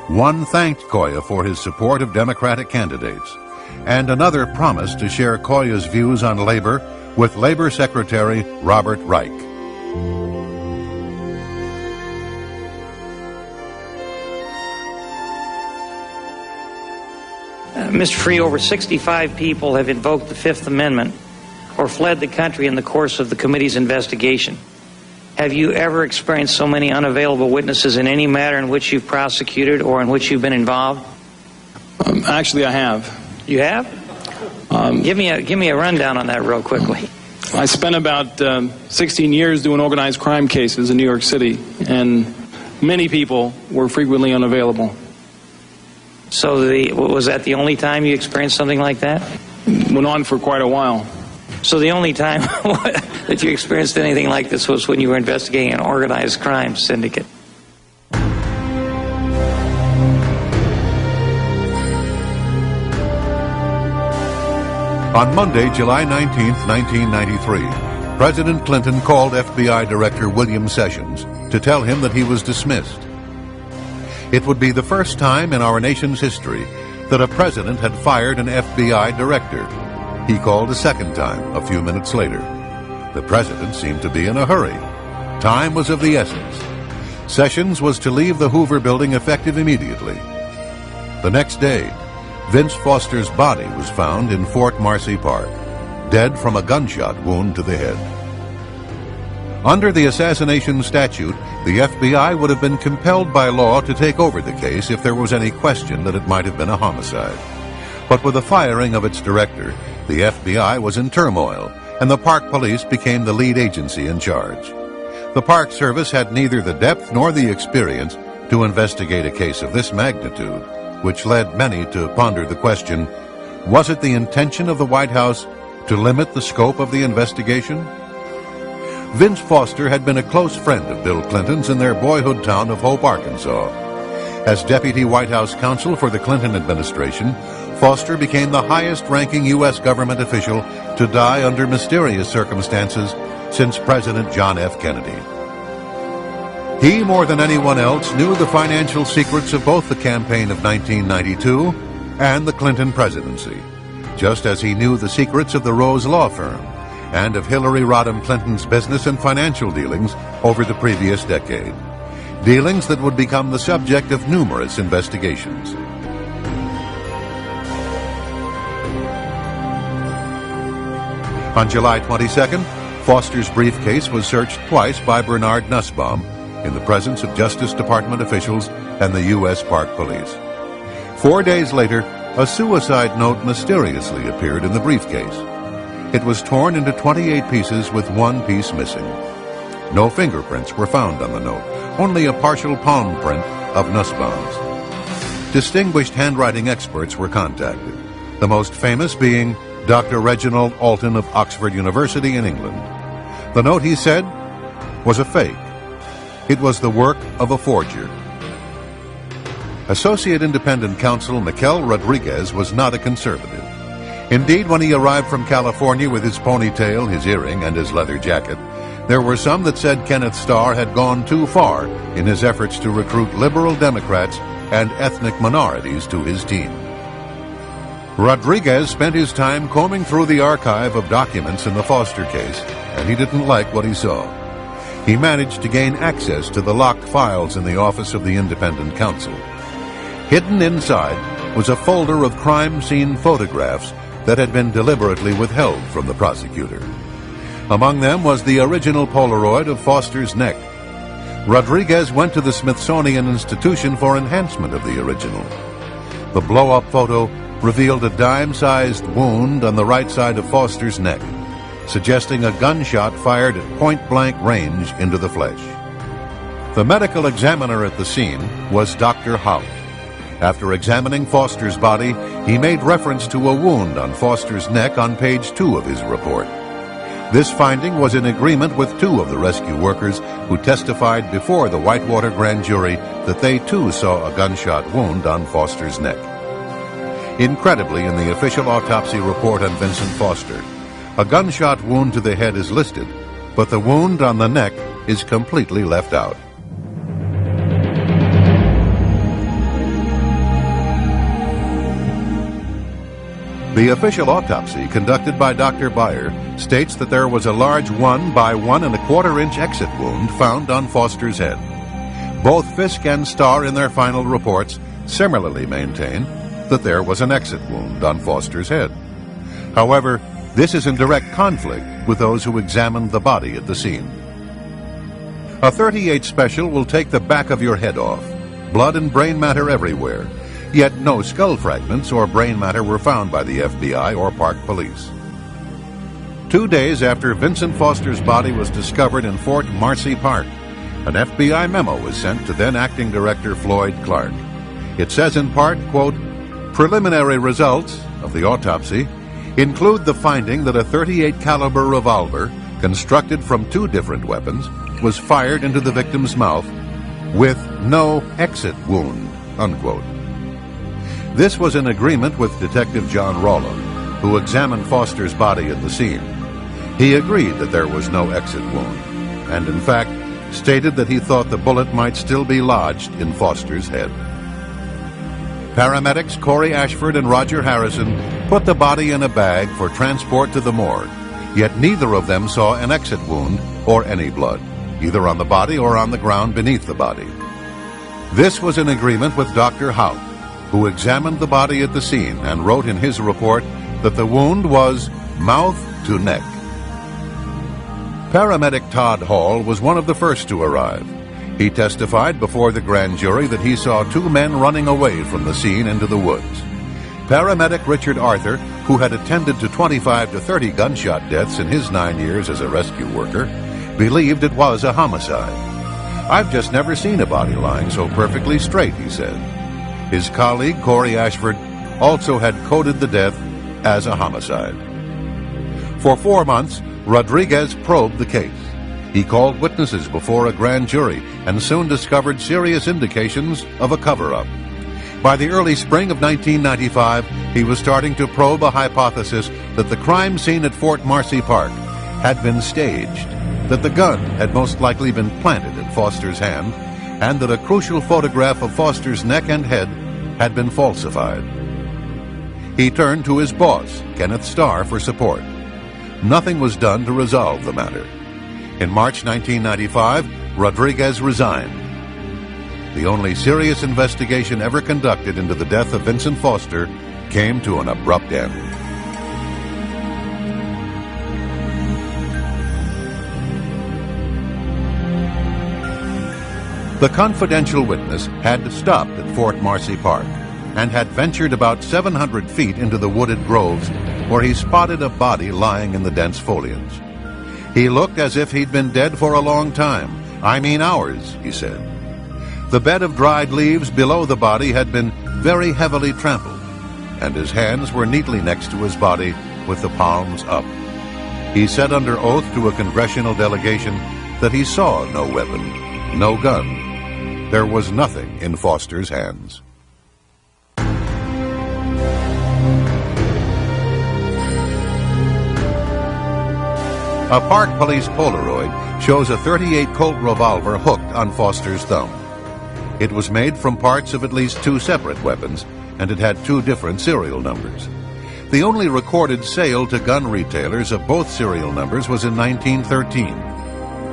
A: One thanked Coia for his support of Democratic candidates, and another promised to share Coia's views on labor with Labor Secretary Robert Reich.
E: Mr. Free, over 65 people have invoked the Fifth Amendment or fled the country in the course of the committee's investigation. Have you ever experienced so many unavailable witnesses in any matter in which you've prosecuted or in which you've been involved?
F: Actually, I have.
E: You have? Give me a rundown on that real quickly.
F: I spent about 16 years doing organized crime cases in New York City, and many people were frequently unavailable.
E: So was that the only time you experienced something like that?
F: Went on for quite a while.
E: So the only time that you experienced anything like this was when you were investigating an organized crime syndicate?
A: On Monday, July 19, 1993, President Clinton called FBI Director William Sessions to tell him that he was dismissed. It would be the first time in our nation's history that a president had fired an FBI director. He called a second time a few minutes later. The president seemed to be in a hurry. Time was of the essence. Sessions was to leave the Hoover building effective immediately. The next day, Vince Foster's body was found in Fort Marcy Park, dead from a gunshot wound to the head. Under the assassination statute, the FBI would have been compelled by law to take over the case if there was any question that it might have been a homicide. But with the firing of its director, the FBI was in turmoil, and the Park Police became the lead agency in charge. The Park Service had neither the depth nor the experience to investigate a case of this magnitude, which led many to ponder the question, was it the intention of the White House to limit the scope of the investigation? Vince Foster had been a close friend of Bill Clinton's in their boyhood town of Hope, Arkansas. As Deputy White House Counsel for the Clinton administration, Foster became the highest-ranking U.S. government official to die under mysterious circumstances since President John F. Kennedy. He, more than anyone else, knew the financial secrets of both the campaign of 1992 and the Clinton presidency, just as he knew the secrets of the Rose Law Firm and of Hillary Rodham Clinton's business and financial dealings over the previous decade, dealings that would become the subject of numerous investigations. On July 22nd, Foster's briefcase was searched twice by Bernard Nussbaum in the presence of Justice Department officials and the U.S. Park Police. 4 days later, a suicide note mysteriously appeared in the briefcase. It was torn into 28 pieces with one piece missing. No fingerprints were found on the note, only a partial palm print of Nussbaum's. Distinguished handwriting experts were contacted. the most famous being Dr. Reginald Alton of Oxford University in England. The note, he said, was a fake. It was the work of a forger. Associate Independent Counsel Mikel Rodriguez was not a conservative. Indeed, when he arrived from California with his ponytail, his earring, and his leather jacket, there were some that said Kenneth Starr had gone too far in his efforts to recruit liberal Democrats and ethnic minorities to his team. Rodriguez spent his time combing through the archive of documents in the Foster case, and he didn't like what he saw. He managed to gain access to the locked files in the office of the Independent Counsel. Hidden inside was a folder of crime scene photographs that had been deliberately withheld from the prosecutor. Among them was the original Polaroid of Foster's neck. Rodriguez went to the Smithsonian Institution for enhancement of the original. The blow-up photo revealed a dime-sized wound on the right side of Foster's neck, suggesting a gunshot fired at point-blank range into the flesh. The medical examiner at the scene was Dr. Hout. After examining Foster's body, he made reference to a wound on Foster's neck on page 2 of his report. This finding was in agreement with 2 of the rescue workers who testified before the Whitewater grand jury that they too saw a gunshot wound on Foster's neck. Incredibly, in the official autopsy report on Vincent Foster, a gunshot wound to the head is listed, but the wound on the neck is completely left out. The official autopsy conducted by Dr. Beyer states that there was a large 1 by 1 1/4 inch exit wound found on Foster's head. Both Fisk and Starr in their final reports similarly maintain that there was an exit wound on Foster's head. However, this is in direct conflict with those who examined the body at the scene. A .38 special will take the back of your head off, blood and brain matter everywhere, yet no skull fragments or brain matter were found by the FBI or Park Police. 2 days after Vincent Foster's body was discovered in Fort Marcy Park, an FBI memo was sent to then Acting Director Floyd Clark. It says in part, quote, "Preliminary results of the autopsy include the finding that a .38 caliber revolver constructed from 2 different weapons was fired into the victim's mouth with no exit wound," unquote. This was in agreement with Detective John Rolla, who examined Foster's body at the scene. He agreed that there was no exit wound, and in fact stated that he thought the bullet might still be lodged in Foster's head. Paramedics Corey Ashford and Roger Harrison put the body in a bag for transport to the morgue, yet neither of them saw an exit wound or any blood, either on the body or on the ground beneath the body. This was in agreement with Dr. Hout, who examined the body at the scene and wrote in his report that the wound was mouth to neck. Paramedic Todd Hall was one of the first to arrive. He testified before the grand jury that he saw 2 men running away from the scene into the woods. Paramedic Richard Arthur, who had attended to 25 to 30 gunshot deaths in his 9 years as a rescue worker, believed it was a homicide. "I've just never seen a body lying so perfectly straight," he said. His colleague, Corey Ashford, also had coded the death as a homicide. For 4 months, Rodriguez probed the case. He called witnesses before a grand jury and soon discovered serious indications of a cover-up. By the early spring of 1995, he was starting to probe a hypothesis that the crime scene at Fort Marcy Park had been staged, that the gun had most likely been planted in Foster's hand, and that a crucial photograph of Foster's neck and head had been falsified. He turned to his boss, Kenneth Starr, for support. Nothing was done to resolve the matter. In March 1995, Rodriguez resigned. The only serious investigation ever conducted into the death of Vincent Foster came to an abrupt end. The confidential witness had stopped at Fort Marcy Park and had ventured about 700 feet into the wooded groves where he spotted a body lying in the dense foliage. He looked as if he'd been dead for a long time. "I mean hours," he said. The bed of dried leaves below the body had been very heavily trampled, and his hands were neatly next to his body with the palms up. He said under oath to a congressional delegation that he saw no weapon, no gun. There was nothing in Foster's hands. A Park Police Polaroid shows a .38 Colt revolver hooked on Foster's thumb. It was made from parts of at least 2 separate weapons, and it had 2 different serial numbers. The only recorded sale to gun retailers of both serial numbers was in 1913,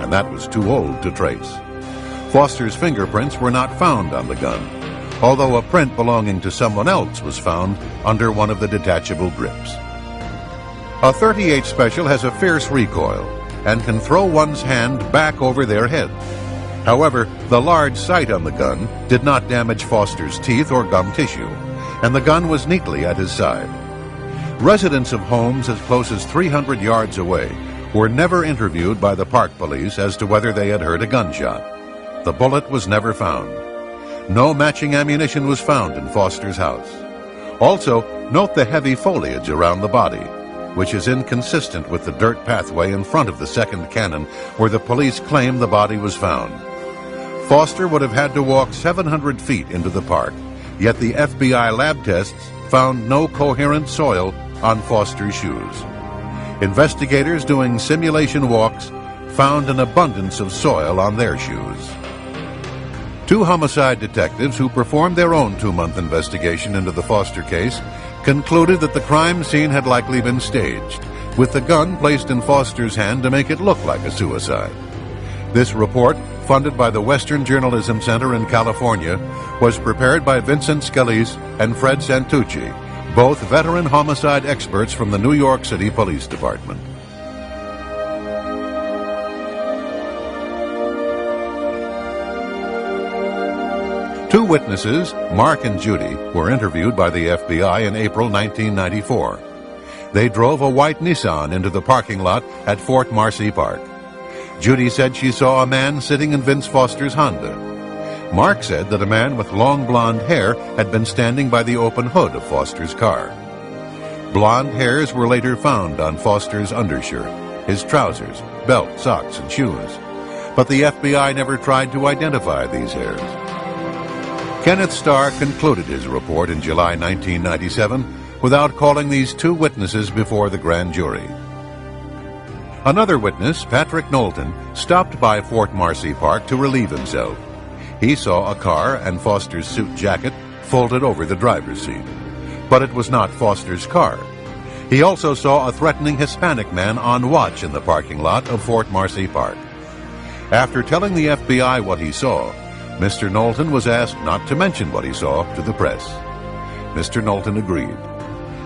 A: and that was too old to trace. Foster's fingerprints were not found on the gun, although a print belonging to someone else was found under one of the detachable grips. A .38 Special has a fierce recoil and can throw one's hand back over their head. However, the large sight on the gun did not damage Foster's teeth or gum tissue, and the gun was neatly at his side. Residents of homes as close as 300 yards away were never interviewed by the Park Police as to whether they had heard a gunshot. The bullet was never found. No matching ammunition was found in Foster's house. Also, note the heavy foliage around the body, which is inconsistent with the dirt pathway in front of the second cannon where the police claim the body was found. Foster would have had to walk 700 feet into the park, yet the FBI lab tests found no coherent soil on Foster's shoes. Investigators doing simulation walks found an abundance of soil on their shoes. 2 homicide detectives who performed their own 2-month investigation into the Foster case concluded that the crime scene had likely been staged, with the gun placed in Foster's hand to make it look like a suicide. This report, funded by the Western Journalism Center in California, was prepared by Vincent Scalise and Fred Santucci, both veteran homicide experts from the New York City Police Department. Two witnesses, Mark and Judy, were interviewed by the FBI in April 1994. They drove a white Nissan into the parking lot at Fort Marcy Park. Judy said she saw a man sitting in Vince Foster's Honda. Mark said that a man with long blonde hair had been standing by the open hood of Foster's car. Blonde hairs were later found on Foster's undershirt, his trousers, belt, socks, and shoes. But the FBI never tried to identify these hairs. Kenneth Starr concluded his report in July 1997 without calling these two witnesses before the grand jury. Another witness, Patrick Knowlton, stopped by Fort Marcy Park to relieve himself. He saw a car and Foster's suit jacket folded over the driver's seat. But it was not Foster's car. He also saw a threatening Hispanic man on watch in the parking lot of Fort Marcy Park. After telling the FBI what he saw, Mr. Knowlton was asked not to mention what he saw to the press. Mr. Knowlton agreed.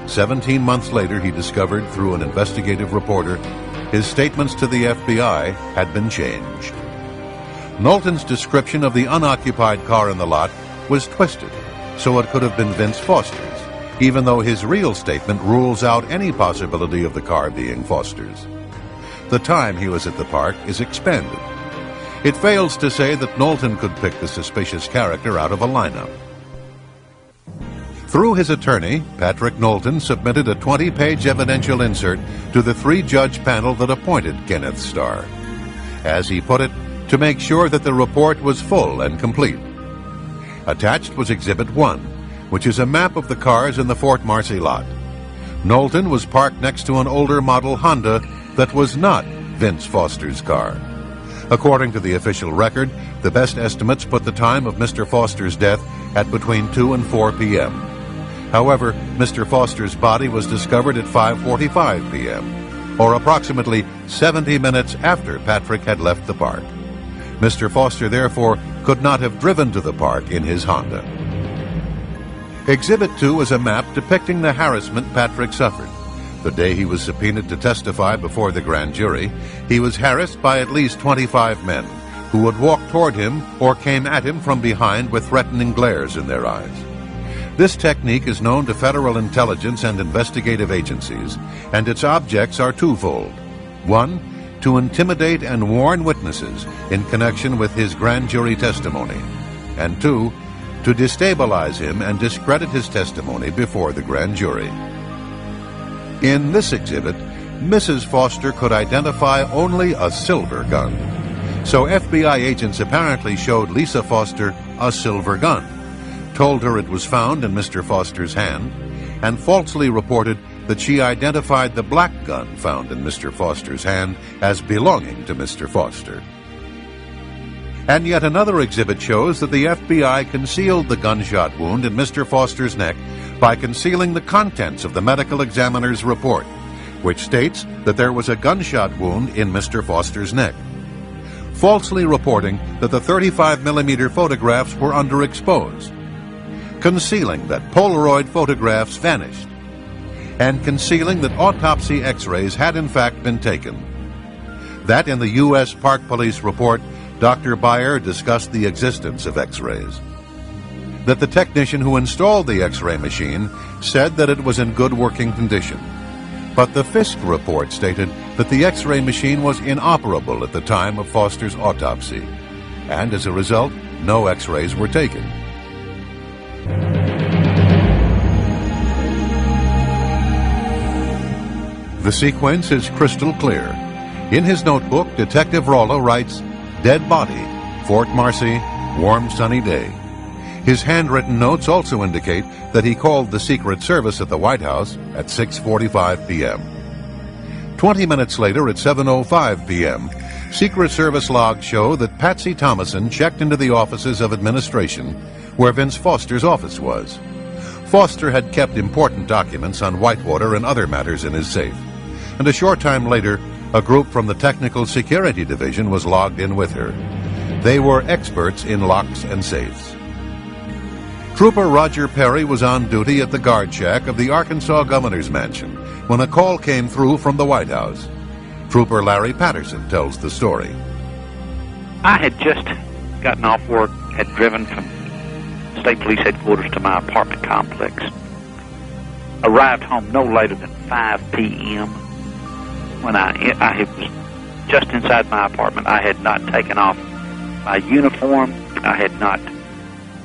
A: 17 months later, he discovered through an investigative reporter his statements to the FBI had been changed. Knowlton's description of the unoccupied car in the lot was twisted, so it could have been Vince Foster's, even though his real statement rules out any possibility of the car being Foster's. The time he was at the park is expanded. It fails to say that Knowlton could pick the suspicious character out of a lineup. Through his attorney, Patrick Knowlton submitted a 20-page evidential insert to the 3-judge panel that appointed Kenneth Starr. As he put it, to make sure that the report was full and complete. Attached was Exhibit 1, which is a map of the cars in the Fort Marcy lot. Knowlton was parked next to an older model Honda that was not Vince Foster's car. According to the official record, the best estimates put the time of Mr. Foster's death at between 2 and 4 p.m. However, Mr. Foster's body was discovered at 5:45 p.m., or approximately 70 minutes after Patrick had left the park. Mr. Foster, therefore, could not have driven to the park in his Honda. Exhibit 2 is a map depicting the harassment Patrick suffered. The day he was subpoenaed to testify before the grand jury, he was harassed by at least 25 men who would walk toward him or came at him from behind with threatening glares in their eyes. This technique is known to federal intelligence and investigative agencies, and its objects are twofold. 1, to intimidate and warn witnesses in connection with his grand jury testimony, and 2, to destabilize him and discredit his testimony before the grand jury. In this exhibit, Mrs. Foster could identify only a silver gun. So FBI agents apparently showed Lisa Foster a silver gun, told her it was found in Mr. Foster's hand, and falsely reported that she identified the black gun found in Mr. Foster's hand as belonging to Mr. Foster. And yet another exhibit shows that the FBI concealed the gunshot wound in Mr. Foster's neck by concealing the contents of the medical examiner's report, which states that there was a gunshot wound in Mr. Foster's neck, falsely reporting that the 35mm photographs were underexposed, concealing that Polaroid photographs vanished, and concealing that autopsy x-rays had in fact been taken. That in the U.S. Park Police report, Dr. Beyer discussed the existence of x-rays. That the technician who installed the x-ray machine said that it was in good working condition. But the Fisk report stated that the x-ray machine was inoperable at the time of Foster's autopsy, and as a result, no x-rays were taken. The sequence is crystal clear. In his notebook, Detective Rollo writes, "Dead body, Fort Marcy, warm sunny day." His handwritten notes also indicate that he called the Secret Service at the White House at 6:45 p.m. 20 minutes later, at 7:05 p.m., Secret Service logs show that Patsy Thomason checked into the offices of administration where Vince Foster's office was. Foster had kept important documents on Whitewater and other matters in his safe, and a short time later, a group from the Technical Security Division was logged in with her. They were experts in locks and safes. Trooper Roger Perry was on duty at the guard shack of the Arkansas Governor's Mansion when a call came through from the White House. Trooper Larry Patterson tells the story.
B: I had just gotten off work, had driven from State Police Headquarters to my apartment complex. Arrived home no later than 5 p.m. When I was just inside my apartment. I had not taken off my uniform. I had not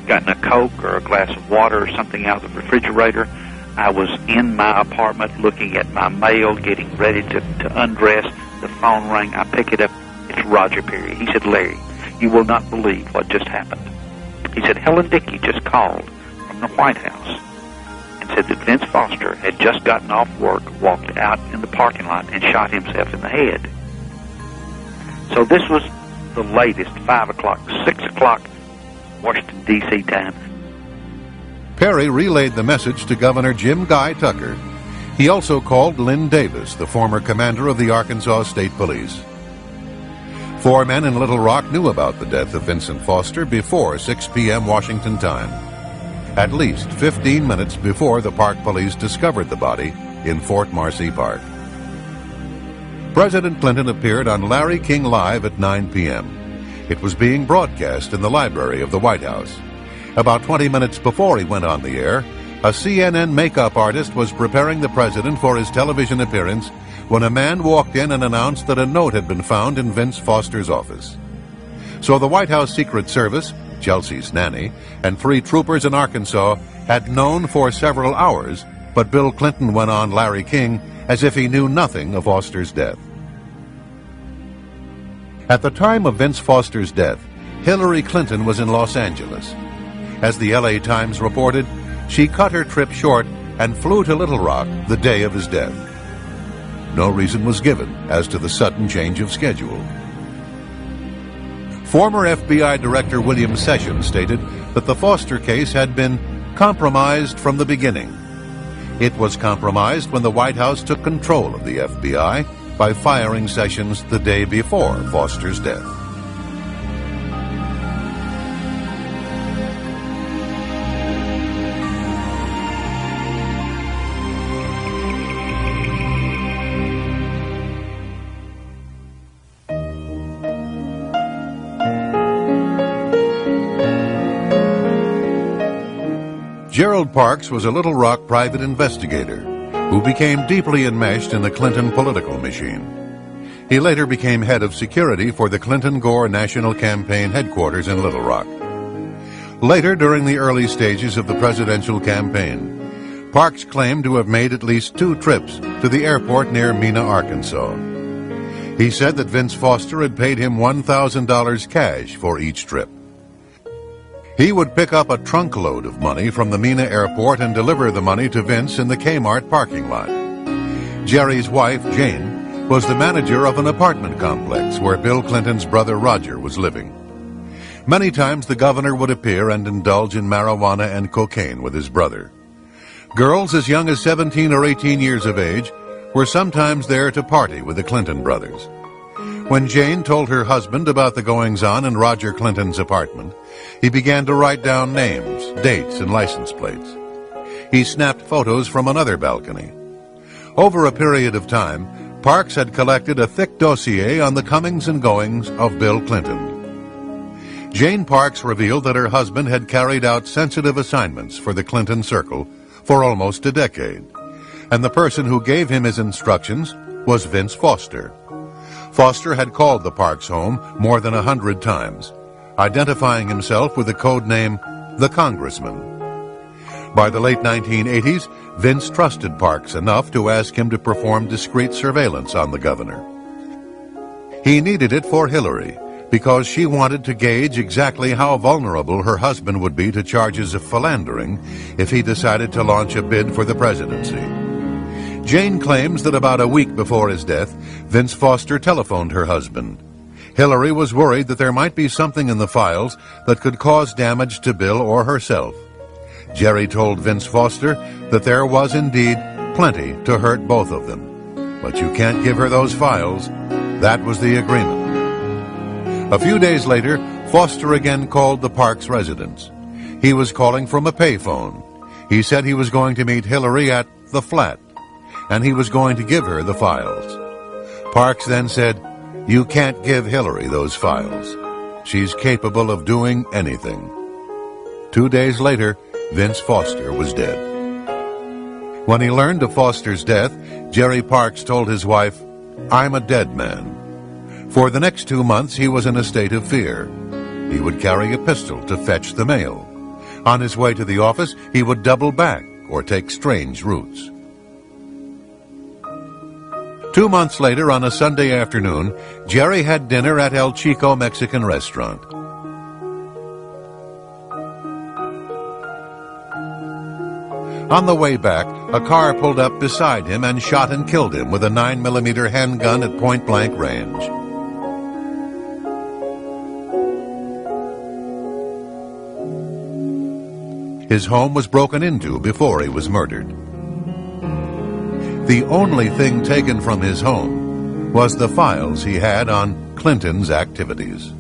B: gotten a Coke or a glass of water or something out of the refrigerator. I was in my apartment looking at my mail, getting ready to undress. The phone rang. I pick it up. It's Roger Perry. He said, "Larry, you will not believe what just happened." He said, "Helen Dickey just called from the White House and said that Vince Foster had just gotten off work, walked out in the parking lot, and shot himself in the head." So this was the latest, 5 o'clock, 6 o'clock, Washington, D.C. time.
A: Perry relayed the message to Governor Jim Guy Tucker. He also called Lynn Davis, the former commander of the Arkansas State Police. 4 men in Little Rock knew about the death of Vincent Foster before 6 p.m. Washington time, at least 15 minutes before the Park Police discovered the body in Fort Marcy Park. President Clinton appeared on Larry King Live at 9 p.m. It was being broadcast in the library of the White House. About 20 minutes before he went on the air, a CNN makeup artist was preparing the president for his television appearance when a man walked in and announced that a note had been found in Vince Foster's office. So the White House Secret Service, Chelsea's nanny, and 3 troopers in Arkansas had known for several hours, but Bill Clinton went on Larry King as if he knew nothing of Foster's death. At the time of Vince Foster's death, Hillary Clinton was in Los Angeles. As the LA Times reported, she cut her trip short and flew to Little Rock the day of his death. No reason was given as to the sudden change of schedule. Former FBI Director William Sessions stated that the Foster case had been compromised from the beginning. It was compromised when the White House took control of the FBI by firing Sessions the day before Foster's death. Gerald Parks was a Little Rock private investigator who became deeply enmeshed in the Clinton political machine. He later became head of security for the Clinton-Gore National Campaign headquarters in Little Rock. Later, during the early stages of the presidential campaign, Parks claimed to have made at least 2 trips to the airport near Mena, Arkansas. He said that Vince Foster had paid him $1,000 cash for each trip. He would pick up a trunk load of money from the Mena airport and deliver the money to Vince in the Kmart parking lot. Jerry's wife, Jane, was the manager of an apartment complex where Bill Clinton's brother Roger was living. Many times the governor would appear and indulge in marijuana and cocaine with his brother. Girls as young as 17 or 18 years of age were sometimes there to party with the Clinton brothers. When Jane told her husband about the goings-on in Roger Clinton's apartment, he began to write down names, dates, and license plates. He snapped photos from another balcony. Over a period of time, Parks had collected a thick dossier on the comings and goings of Bill Clinton. Jane Parks revealed that her husband had carried out sensitive assignments for the Clinton Circle for almost a decade, and the person who gave him his instructions was Vince Foster. Foster had called the Parks home more than 100 times, identifying himself with the code name The Congressman. By the late 1980s, Vince trusted Parks enough to ask him to perform discreet surveillance on the governor. He needed it for Hillary, because she wanted to gauge exactly how vulnerable her husband would be to charges of philandering if he decided to launch a bid for the presidency. Jane claims that about a week before his death, Vince Foster telephoned her husband. Hillary was worried that there might be something in the files that could cause damage to Bill or herself. Jerry told Vince Foster that there was indeed plenty to hurt both of them. But you can't give her those files. That was the agreement. A few days later, Foster again called the Parks residence. He was calling from a payphone. He said he was going to meet Hillary at the flat, and he was going to give her the files. Parks then said, "You can't give Hillary those files. She's capable of doing anything." 2 days later, Vince Foster was dead. When he learned of Foster's death, Jerry Parks told his wife, "I'm a dead man." For the next 2 months, he was in a state of fear. He would carry a pistol to fetch the mail. On his way to the office, he would double back or take strange routes. 2 months later, on a Sunday afternoon, Jerry had dinner at El Chico Mexican restaurant. On the way back, a car pulled up beside him and shot and killed him with a 9mm handgun at point-blank range. His home was broken into before he was murdered. The only thing taken from his home was the files he had on Clinton's activities.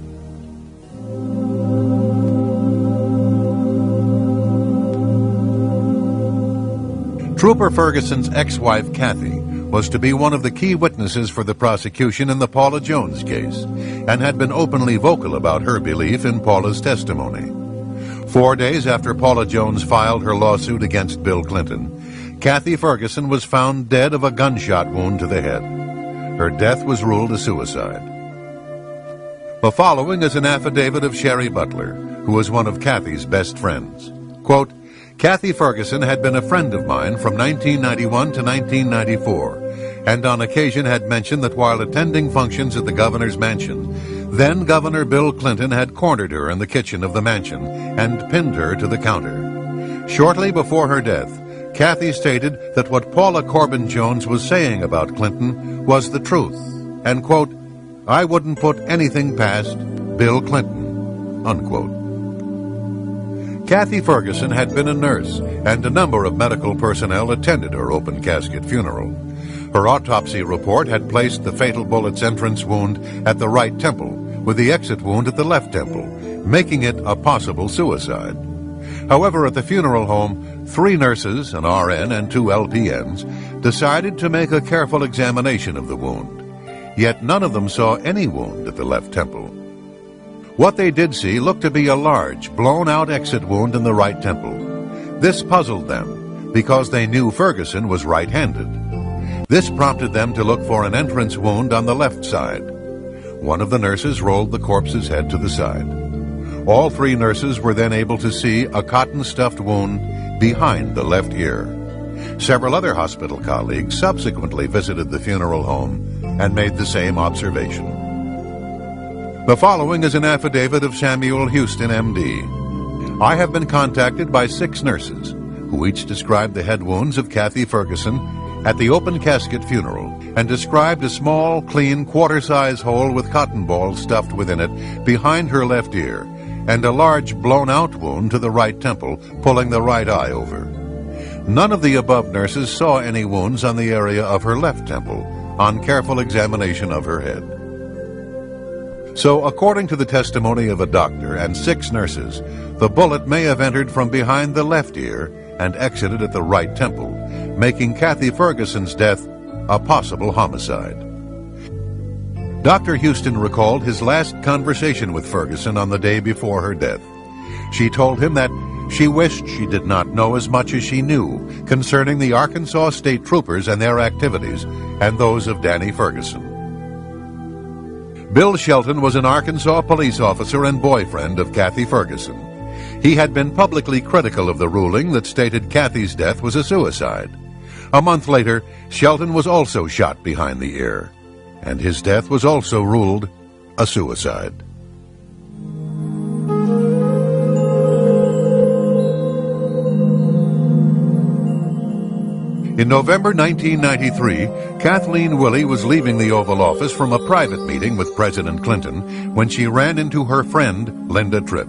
A: Trooper Ferguson's ex-wife, Kathy, was to be one of the key witnesses for the prosecution in the Paula Jones case, and had been openly vocal about her belief in Paula's testimony. 4 days after Paula Jones filed her lawsuit against Bill Clinton, Kathy Ferguson was found dead of a gunshot wound to the head. Her death was ruled a suicide. The following is an affidavit of Sherry Butler, who was one of Kathy's best friends. Quote, "Kathy Ferguson had been a friend of mine from 1991 to 1994, and on occasion had mentioned that while attending functions at the governor's mansion, then Governor Bill Clinton had cornered her in the kitchen of the mansion and pinned her to the counter. Shortly before her death, Kathy stated that what Paula Corbin Jones was saying about Clinton was the truth, and, quote, I wouldn't put anything past Bill Clinton, unquote. Kathy Ferguson had been a nurse, and a number of medical personnel attended her open casket funeral. Her autopsy report had placed the fatal bullet's entrance wound at the right temple, with the exit wound at the left temple, making it a possible suicide. However, at the funeral home, 3 nurses, an RN, and 2 LPNs decided to make a careful examination of the wound. Yet none of them saw any wound at the left temple. What they did see looked to be a large, blown-out exit wound in the right temple. This puzzled them, because they knew Ferguson was right-handed. This prompted them to look for an entrance wound on the left side. One of the nurses rolled the corpse's head to the side. All three nurses were then able to see a cotton-stuffed wound behind the left ear. Several other hospital colleagues subsequently visited the funeral home and made the same observation. The following is an affidavit of Samuel Houston, M.D. I have been contacted by 6 nurses who each described the head wounds of Kathy Ferguson at the open casket funeral and described a small, clean, quarter-size hole with cotton balls stuffed within it behind her left ear and a large blown-out wound to the right temple, pulling the right eye over. None of the above nurses saw any wounds on the area of her left temple on careful examination of her head. So, according to the testimony of a doctor and 6 nurses, the bullet may have entered from behind the left ear and exited at the right temple, making Kathy Ferguson's death a possible homicide. Dr. Houston recalled his last conversation with Ferguson on the day before her death. She told him that she wished she did not know as much as she knew concerning the Arkansas State Troopers and their activities and those of Danny Ferguson. Bill Shelton was an Arkansas police officer and boyfriend of Kathy Ferguson. He had been publicly critical of the ruling that stated Kathy's death was a suicide. A month later, Shelton was also shot behind the ear, and his death was also ruled a suicide. In November 1993, Kathleen Willey was leaving the Oval Office from a private meeting with President Clinton when she ran into her friend, Linda Tripp.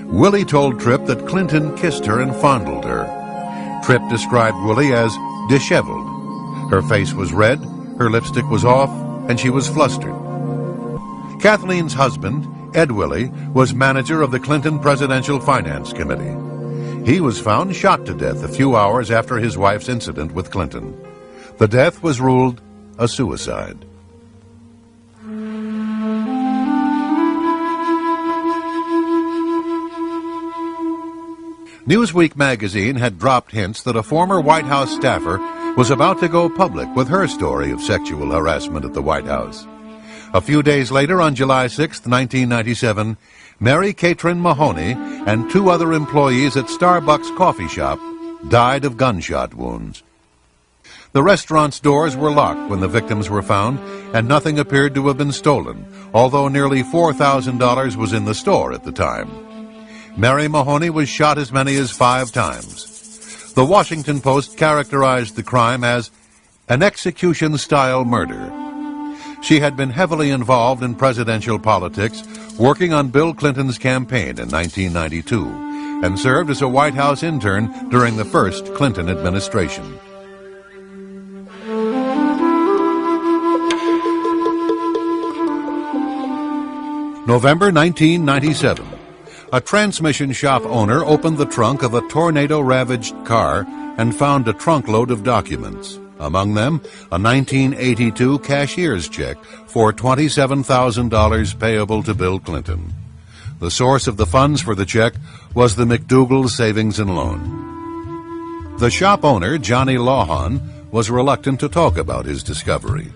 A: Willey told Tripp that Clinton kissed her and fondled her. Tripp described Willey as disheveled. Her face was red, her lipstick was off, and she was flustered. Kathleen's husband, Ed Willey, was manager of the Clinton Presidential Finance Committee. He was found shot to death a few hours after his wife's incident with Clinton. The death was ruled a suicide. Newsweek magazine had dropped hints that a former White House staffer was about to go public with her story of sexual harassment at the White House. A few days later, on July 6, 1997, Mary Catron Mahoney and 2 other employees at Starbucks coffee shop died of gunshot wounds. The restaurant's doors were locked when the victims were found, and nothing appeared to have been stolen, although nearly $4,000 was in the store at the time. Mary Mahoney was shot as many as 5 times. The Washington Post characterized the crime as an execution-style murder. She had been heavily involved in presidential politics, working on Bill Clinton's campaign in 1992, and served as a White House intern during the first Clinton administration. November 1997. A transmission shop owner opened the trunk of a tornado-ravaged car and found a trunkload of documents. Among them, a 1982 cashier's check for $27,000 payable to Bill Clinton. The source of the funds for the check was the McDougal Savings and Loan. The shop owner, Johnny Lawhon, was reluctant to talk about his discovery.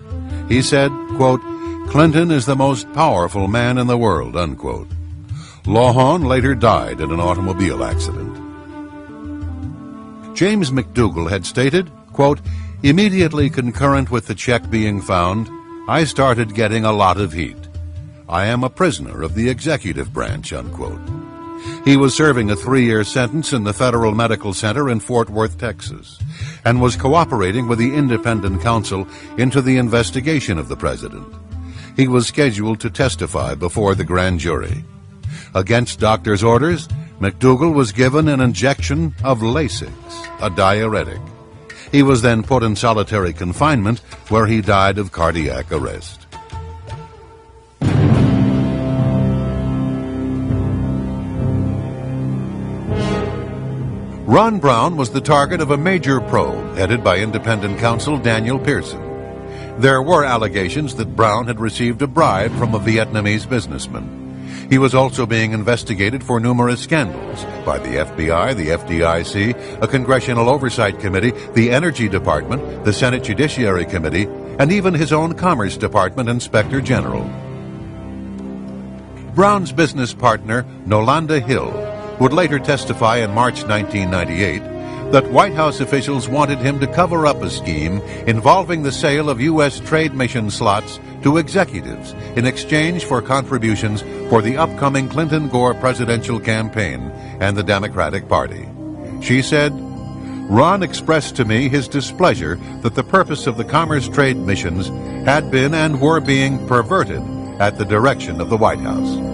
A: He said, quote, "Clinton is the most powerful man in the world," unquote. Lawhon later died in an automobile accident. James McDougal had stated, quote, "Immediately concurrent with the check being found, I started getting a lot of heat. I am a prisoner of the executive branch," unquote. He was serving a 3-year sentence in the Federal Medical Center in Fort Worth, Texas, and was cooperating with the independent counsel into the investigation of the president. He was scheduled to testify before the grand jury. Against doctor's orders, McDougal was given an injection of Lasix, a diuretic. He was then put in solitary confinement, where he died of cardiac arrest. Ron Brown was the target of a major probe headed by independent counsel Daniel Pearson. There were allegations that Brown had received a bribe from a Vietnamese businessman. He was also being investigated for numerous scandals by the FBI, the FDIC, a Congressional Oversight Committee, the Energy Department, the Senate Judiciary Committee, and even his own Commerce Department Inspector General. Brown's business partner, Nolanda Hill, would later testify in March 1998 that White House officials wanted him to cover up a scheme involving the sale of U.S. trade mission slots to executives in exchange for contributions for the upcoming Clinton-Gore presidential campaign and the Democratic Party. She said, "Ron expressed to me his displeasure that the purpose of the commerce trade missions had been and were being perverted at the direction of the White House."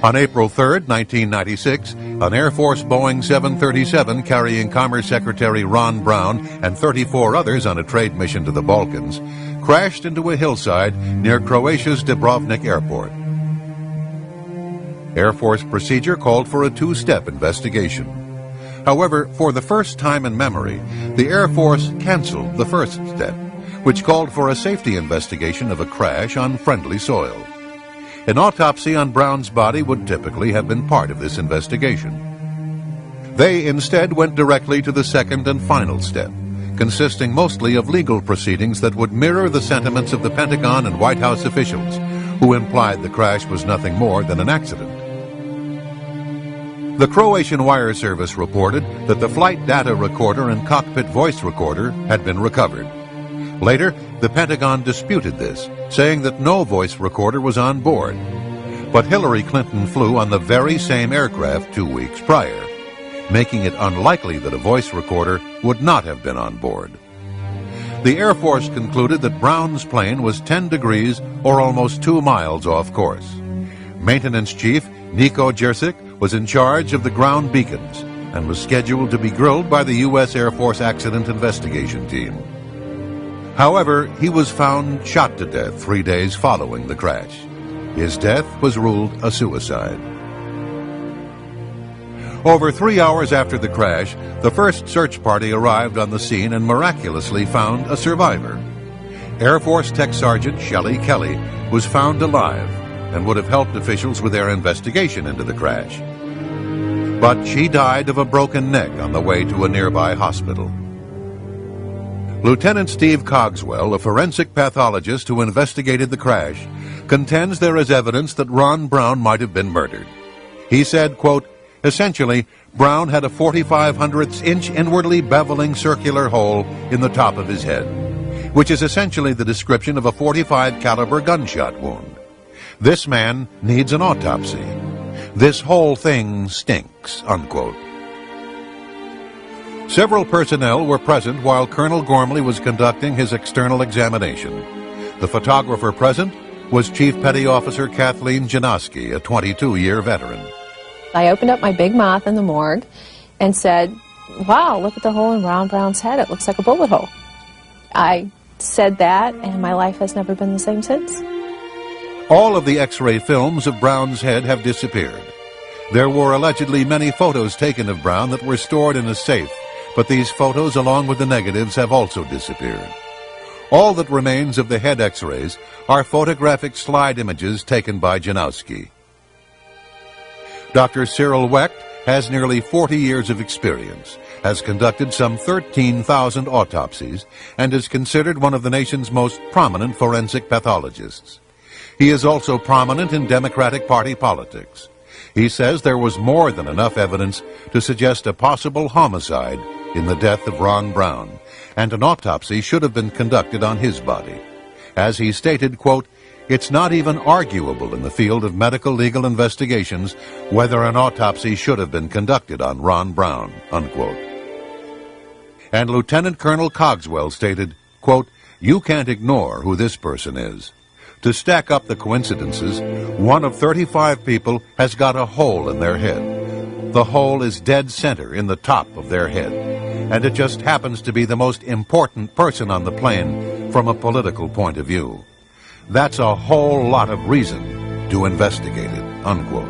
A: On April 3, 1996, an Air Force Boeing 737 carrying Commerce Secretary Ron Brown and 34 others on a trade mission to the Balkans crashed into a hillside near Croatia's Dubrovnik Airport. Air Force procedure called for a two-step investigation. However, for the first time in memory, the Air Force canceled the first step, which called for a safety investigation of a crash on friendly soil. An autopsy on Brown's body would typically have been part of this investigation. They instead went directly to the second and final step, consisting mostly of legal proceedings that would mirror the sentiments of the Pentagon and White House officials, who implied the crash was nothing more than an accident. The Croatian wire service reported that the flight data recorder and cockpit voice recorder had been recovered. Later, the Pentagon disputed this, saying that no voice recorder was on board. But Hillary Clinton flew on the very same aircraft 2 weeks prior, making it unlikely that a voice recorder would not have been on board. The Air Force concluded that Brown's plane was 10 degrees or almost 2 miles off course. Maintenance Chief Nico Jersic was in charge of the ground beacons and was scheduled to be grilled by the U.S. Air Force Accident Investigation Team. However, he was found shot to death 3 days following the crash. His death was ruled a suicide. Over 3 hours after the crash, the first search party arrived on the scene and miraculously found a survivor. Air Force Tech Sergeant Shelley Kelly was found alive and would have helped officials with their investigation into the crash. But she died of a broken neck on the way to a nearby hospital. Lieutenant Steve Cogswell, a forensic pathologist who investigated the crash, contends there is evidence that Ron Brown might have been murdered. He said, quote, "Essentially, Brown had a 45/100 inch inwardly beveling circular hole in the top of his head, which is essentially the description of a .45 caliber gunshot wound. This man needs an autopsy. This whole thing stinks," unquote. Several personnel were present while Colonel Gormley was conducting his external examination. The photographer present was Chief Petty Officer Kathleen Janoski, a 22-year veteran.
G: I opened up my big mouth in the morgue and said, "Wow, look at the hole in Ron Brown's head. It looks like a bullet hole." I said that, and my life has never been the same since.
A: All of the X-ray films of Brown's head have disappeared. There were allegedly many photos taken of Brown that were stored in a safe, but these photos, along with the negatives, have also disappeared. All that remains of the head X-rays are photographic slide images taken by Janowski. Dr. Cyril Wecht has nearly 40 years of experience, has conducted some 13,000 autopsies, and is considered one of the nation's most prominent forensic pathologists. He is also prominent in Democratic Party politics. He says there was more than enough evidence to suggest a possible homicide in the death of Ron Brown, and an autopsy should have been conducted on his body. As he stated, quote, "It's not even arguable in the field of medical legal investigations whether an autopsy should have been conducted on Ron Brown," unquote. And Lieutenant Colonel Cogswell stated, quote, "You can't ignore who this person is. To stack up the coincidences, one of 35 people has got a hole in their head. The hole is dead center in the top of their head, and it just happens to be the most important person on the plane from a political point of view. That's a whole lot of reason to investigate it," unquote.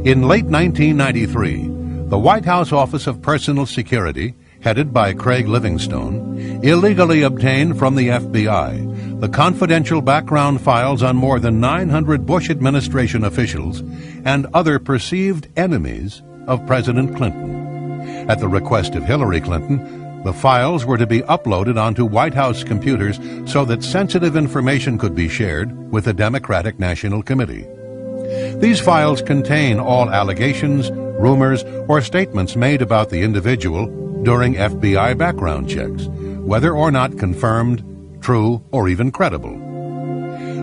A: In late 1993, the White House Office of Personal Security, headed by Craig Livingstone, illegally obtained from the FBI the confidential background files on more than 900 Bush administration officials and other perceived enemies of President Clinton. At the request of Hillary Clinton, the files were to be uploaded onto White House computers so that sensitive information could be shared with the Democratic National Committee. These files contain all allegations, rumors, or statements made about the individual during FBI background checks, whether or not confirmed, true, or even credible.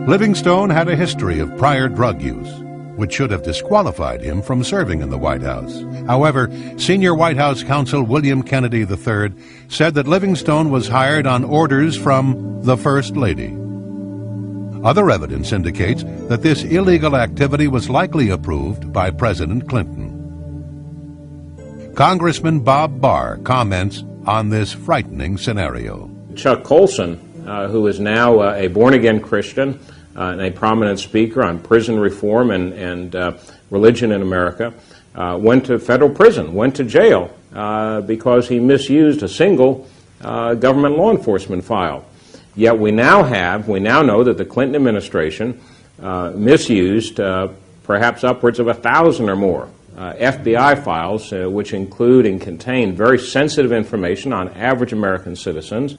A: Livingstone had a history of prior drug use, which should have disqualified him from serving in the White House. However, senior White House counsel William Kennedy III said that Livingstone was hired on orders from the First Lady. Other evidence indicates that this illegal activity was likely approved by President Clinton. Congressman Bob Barr comments on this frightening scenario.
H: Chuck Colson, who is now a born-again Christian and a prominent speaker on prison reform and religion in America, went to federal prison, went to jail because he misused a single government law enforcement file. Yet we now know that the Clinton administration misused perhaps upwards of 1,000 or more FBI files, which include and contain very sensitive information on average American citizens.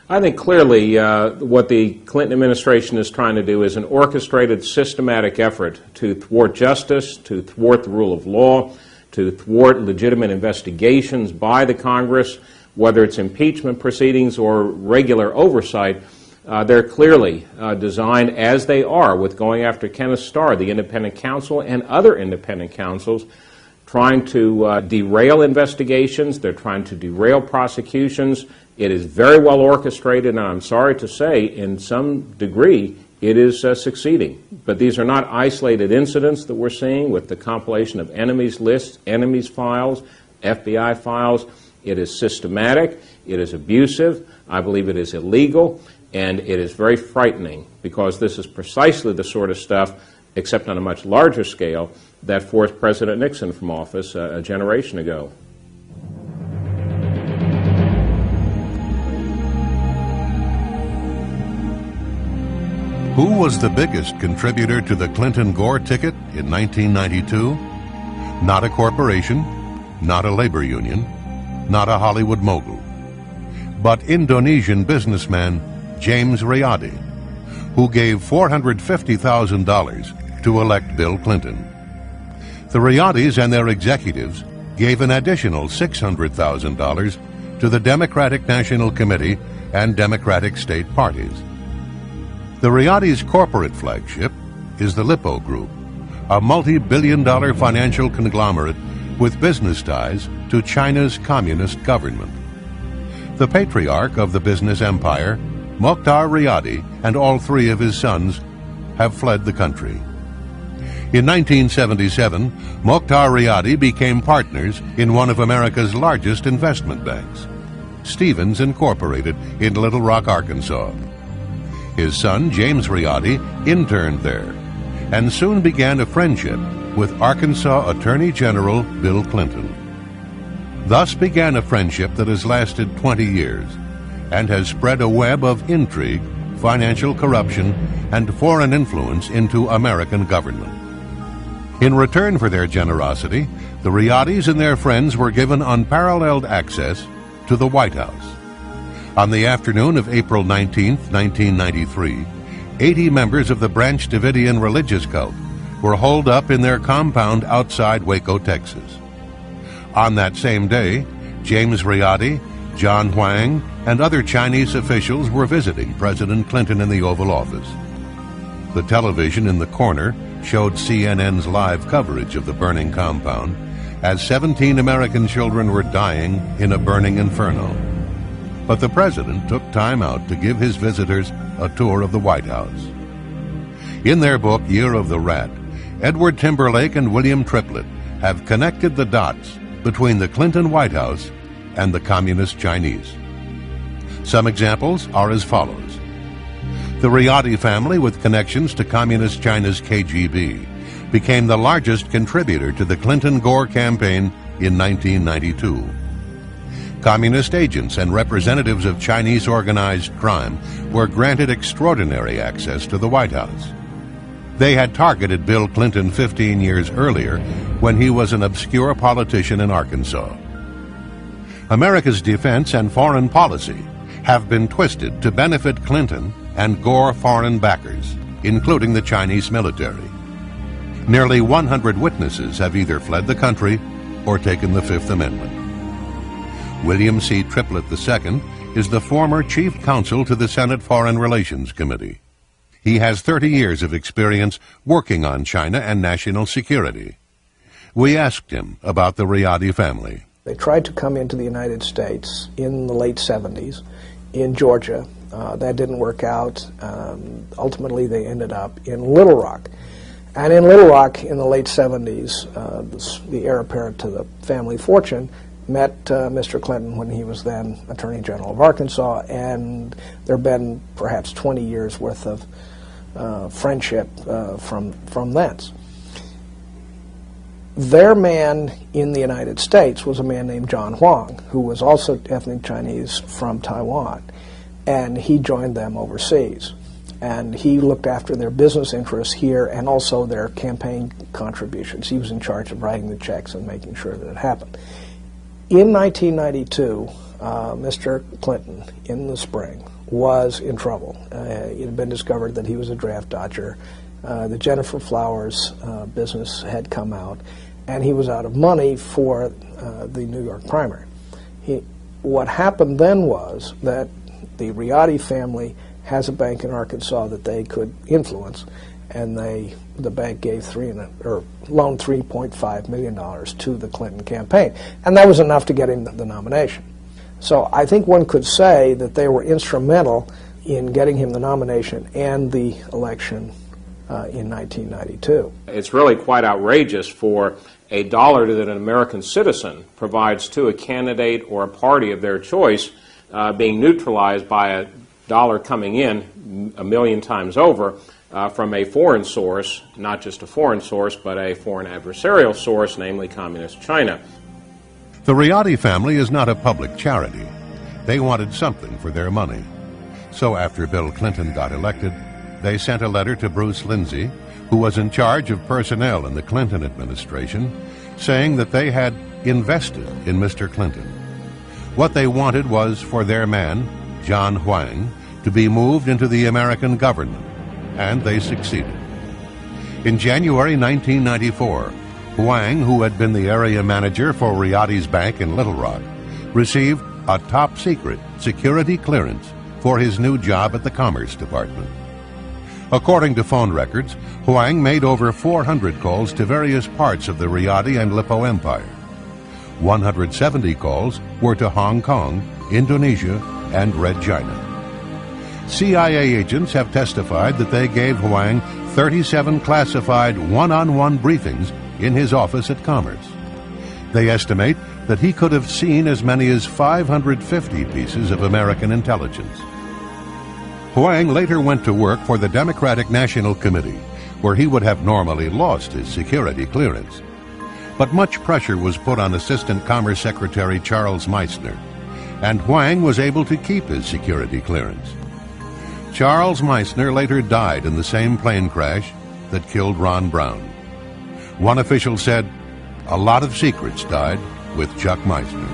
H: I think clearly what the Clinton administration is trying to do is an orchestrated, systematic effort to thwart justice, to thwart the rule of law, to thwart legitimate investigations by the Congress, whether it's impeachment proceedings or regular oversight. They're clearly designed, as they are, with going after Kenneth Starr, the independent counsel, and other independent counsels, trying to derail investigations. They're trying to derail prosecutions. It is very well orchestrated, and I'm sorry to say, in some degree, it is succeeding. But these are not isolated incidents that we're seeing with the compilation of enemies lists, enemies files, FBI files. It is systematic. It is abusive. I believe it is illegal. And it is very frightening because this is precisely the sort of stuff, except on a much larger scale, that forced President Nixon from office a generation ago.
A: Who was the biggest contributor to the Clinton-Gore ticket in 1992? Not a corporation, not a labor union, not a Hollywood mogul, but Indonesian businessman James Riyadi, who gave $450,000 to elect Bill Clinton. The Riyadis and their executives gave an additional $600,000 to the Democratic National Committee and Democratic state parties. The Riyadis' corporate flagship is the Lippo Group, a multi-billion-dollar financial conglomerate with business ties to China's communist government. The patriarch of the business empire, Mokhtar Riyadi, and all three of his sons have fled the country. In 1977, Mokhtar Riyadi became partners in one of America's largest investment banks, Stephens Incorporated in Little Rock, Arkansas. His son, James Riyadi, interned there and soon began a friendship with Arkansas Attorney General Bill Clinton. Thus began a friendship that has lasted 20 years and has spread a web of intrigue, financial corruption, and foreign influence into American government. In return for their generosity, the Riyadis and their friends were given unparalleled access to the White House. On the afternoon of April 19, 1993, 80 members of the Branch Davidian religious cult were holed up in their compound outside Waco, Texas. On that same day, James Riyadi, John Huang, and other Chinese officials were visiting President Clinton in the Oval Office. The television in the corner showed CNN's live coverage of the burning compound as 17 American children were dying in a burning inferno. But the president took time out to give his visitors a tour of the White House. In their book, Year of the Rat, Edward Timberlake and William Triplett have connected the dots between the Clinton White House and the Communist Chinese. Some examples are as follows. The Riyadi family, with connections to Communist China's KGB, became the largest contributor to the Clinton-Gore campaign in 1992. Communist agents and representatives of Chinese organized crime were granted extraordinary access to the White House. They had targeted Bill Clinton 15 years earlier when he was an obscure politician in Arkansas. America's defense and foreign policy have been twisted to benefit Clinton and Gore foreign backers, including the Chinese military. Nearly 100 witnesses have either fled the country or taken the Fifth Amendment. William C. Triplett II is the former chief counsel to the Senate Foreign Relations Committee. He has 30 years of experience working on China and national security. We asked him about the Riadi family.
I: They tried to come into the United States in the late 70s in Georgia. That didn't work out. Ultimately, they ended up in Little Rock. And in Little Rock in the late 70s, the heir apparent to the family fortune met Mr. Clinton when he was then Attorney General of Arkansas, and there have been perhaps 20 years worth of friendship from thence. Their man in the United States was a man named John Huang, who was also ethnic Chinese from Taiwan, and he joined them overseas. And he looked after their business interests here and also their campaign contributions. He was in charge of writing the checks and making sure that it happened. In 1992, Mr. Clinton, in the spring, was in trouble. It had been discovered that he was a draft dodger. The Jennifer Flowers business had come out, and he was out of money for the New York primary. What happened then was that the Riadi family has a bank in Arkansas that they could influence, and the bank gave loaned $3.5 million to the Clinton campaign, and that was enough to get him the nomination. So I think one could say that they were instrumental in getting him the nomination and the election in 1992.
H: It's really quite outrageous for a dollar that an American citizen provides to a candidate or a party of their choice being neutralized by a dollar coming in a million times over from a foreign source, not just a foreign source, but a foreign adversarial source, namely Communist China.
A: The Riadi family is not a public charity. They wanted something for their money. So after Bill Clinton got elected, they sent a letter to Bruce Lindsay, who was in charge of personnel in the Clinton administration, saying that they had invested in Mr. Clinton. What they wanted was for their man, John Huang, to be moved into the American government, and they succeeded. In January 1994, Huang, who had been the area manager for Riadi's bank in Little Rock, received a top-secret security clearance for his new job at the Commerce Department. According to phone records, Huang made over 400 calls to various parts of the Riadi and Lippo Empire. 170 calls were to Hong Kong, Indonesia, and Red China. CIA agents have testified that they gave Huang 37 classified one-on-one briefings in his office at Commerce. They estimate that he could have seen as many as 550 pieces of American intelligence. Huang later went to work for the Democratic National Committee, where he would have normally lost his security clearance. But much pressure was put on Assistant Commerce Secretary Charles Meissner, and Huang was able to keep his security clearance. Charles Meissner later died in the same plane crash that killed Ron Brown. One official said, "A lot of secrets died with Chuck Meissner."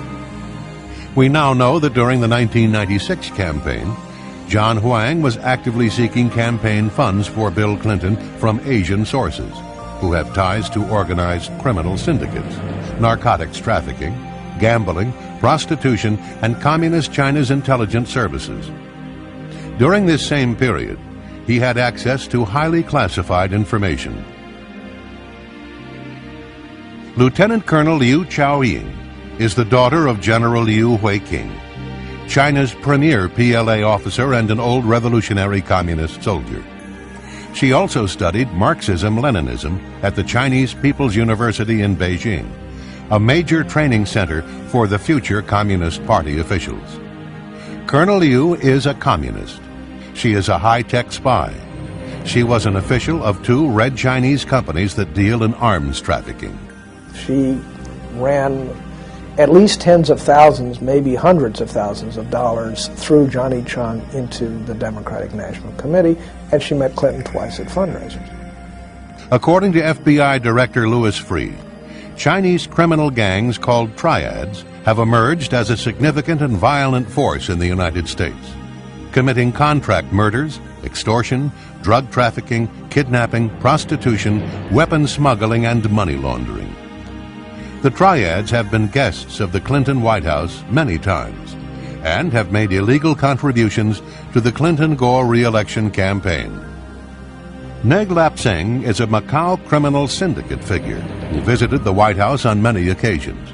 A: We now know that during the 1996 campaign, John Huang was actively seeking campaign funds for Bill Clinton from Asian sources, who have ties to organized criminal syndicates, narcotics trafficking, gambling, prostitution, and Communist China's intelligence services. During this same period, he had access to highly classified information. Lieutenant Colonel Liu Chaoying is the daughter of General Liu Huiqing, China's premier PLA officer and an old revolutionary communist soldier. She also studied Marxism-Leninism at the Chinese People's University in Beijing, a major training center for the future Communist Party officials. Colonel Liu is a communist. She is a high-tech spy. She was an official of 2 red Chinese companies that deal in arms trafficking.
I: She ran at least tens of thousands, maybe hundreds of thousands of dollars through Johnny Chung into the Democratic National Committee, and she met Clinton twice at fundraisers.
A: According to FBI Director Louis Freeh, Chinese criminal gangs called triads have emerged as a significant and violent force in the United States, committing contract murders, extortion, drug trafficking, kidnapping, prostitution, weapons smuggling, and money laundering. The Triads have been guests of the Clinton White House many times and have made illegal contributions to the Clinton-Gore re-election campaign. Neg Lap Seng is a Macau criminal syndicate figure who visited the White House on many occasions.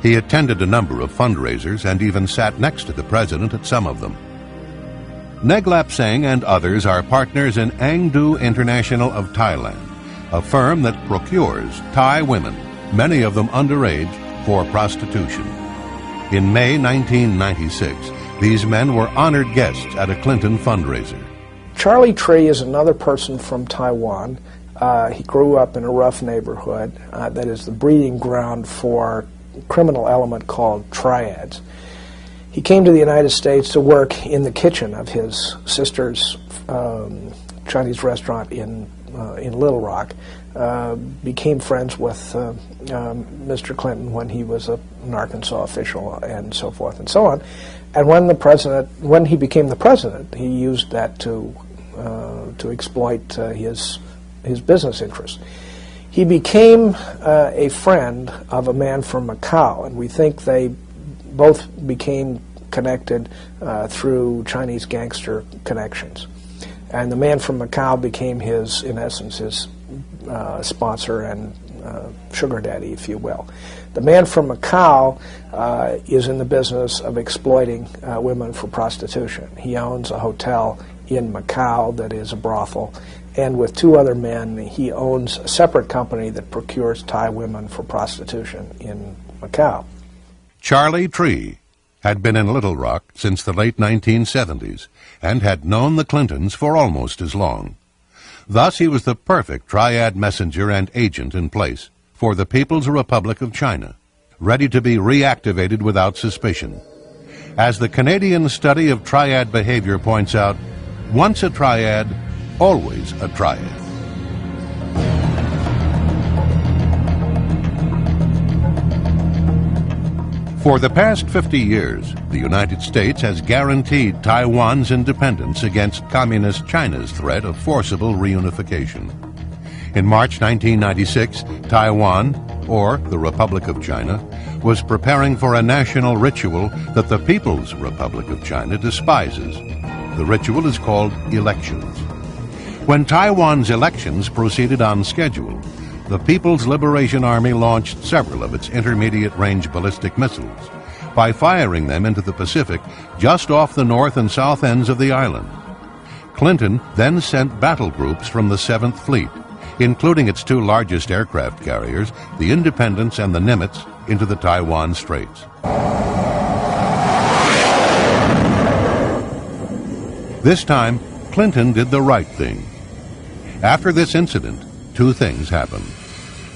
A: He attended a number of fundraisers and even sat next to the president at some of them. Neg Lap Seng and others are partners in Angdu International of Thailand, a firm that procures Thai women, many of them underage, for prostitution. In May 1996, these men were honored guests at a Clinton fundraiser.
I: Charlie Tree is another person from Taiwan. He grew up in a rough neighborhood that is the breeding ground for a criminal element called Triads. He came to the United States to work in the kitchen of his sister's Chinese restaurant in Little Rock. Became friends with Mr. Clinton when he was an Arkansas official, and so forth and so on. And when he became the president, he used that to exploit his business interests. He became a friend of a man from Macau, and we think they both became connected through Chinese gangster connections. And the man from Macau became his, in essence, his sponsor and sugar daddy, if you will. The man from Macau is in the business of exploiting women for prostitution. He owns a hotel in Macau that is a brothel, and with two other men, he owns a separate company that procures Thai women for prostitution in Macau.
A: Charlie Tree had been in Little Rock since the late 1970s and had known the Clintons for almost as long. Thus he was the perfect Triad messenger and agent in place for the People's Republic of China, ready to be reactivated without suspicion. As the Canadian study of Triad behavior points out, once a Triad, always a Triad. For the past 50 years, the United States has guaranteed Taiwan's independence against Communist China's threat of forcible reunification. In March 1996, Taiwan, or the Republic of China, was preparing for a national ritual that the People's Republic of China despises. The ritual is called elections. When Taiwan's elections proceeded on schedule, the People's Liberation Army launched several of its intermediate-range ballistic missiles by firing them into the Pacific just off the north and south ends of the island. Clinton then sent battle groups from the 7th Fleet, including its two largest aircraft carriers, the Independence and the Nimitz, into the Taiwan Straits. This time, Clinton did the right thing. After this incident, two things happened.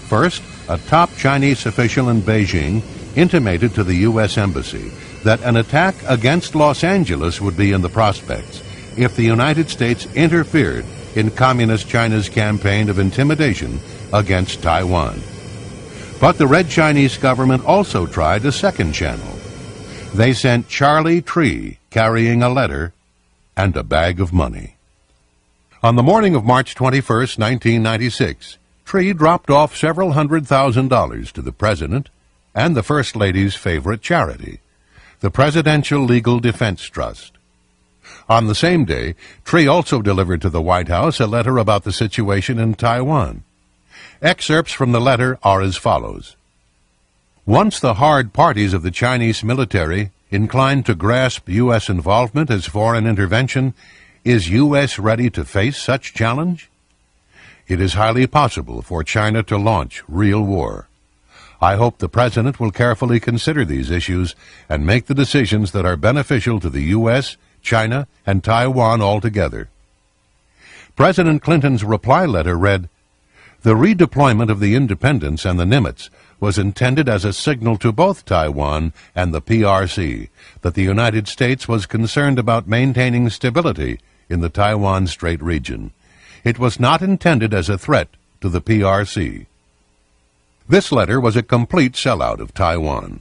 A: First, a top Chinese official in Beijing intimated to the U.S. Embassy that an attack against Los Angeles would be in the prospects if the United States interfered in Communist China's campaign of intimidation against Taiwan. But the Red Chinese government also tried a second channel. They sent Charlie Tree carrying a letter and a bag of money. On the morning of March 21st, 1996, Tree dropped off several $100,000 to the President and the First Lady's favorite charity, the Presidential Legal Defense Trust. On the same day, Tree also delivered to the White House a letter about the situation in Taiwan. Excerpts from the letter are as follows. Once the hard parties of the Chinese military inclined to grasp U.S. involvement as foreign intervention, is U.S. ready to face such challenge? It is highly possible for China to launch real war. I hope the President will carefully consider these issues and make the decisions that are beneficial to the U.S., China, and Taiwan altogether. President Clinton's reply letter read, "The redeployment of the Independence and the Nimitz was intended as a signal to both Taiwan and the PRC that the United States was concerned about maintaining stability in the Taiwan Strait region. It was not intended as a threat to the PRC." This letter was a complete sellout of Taiwan.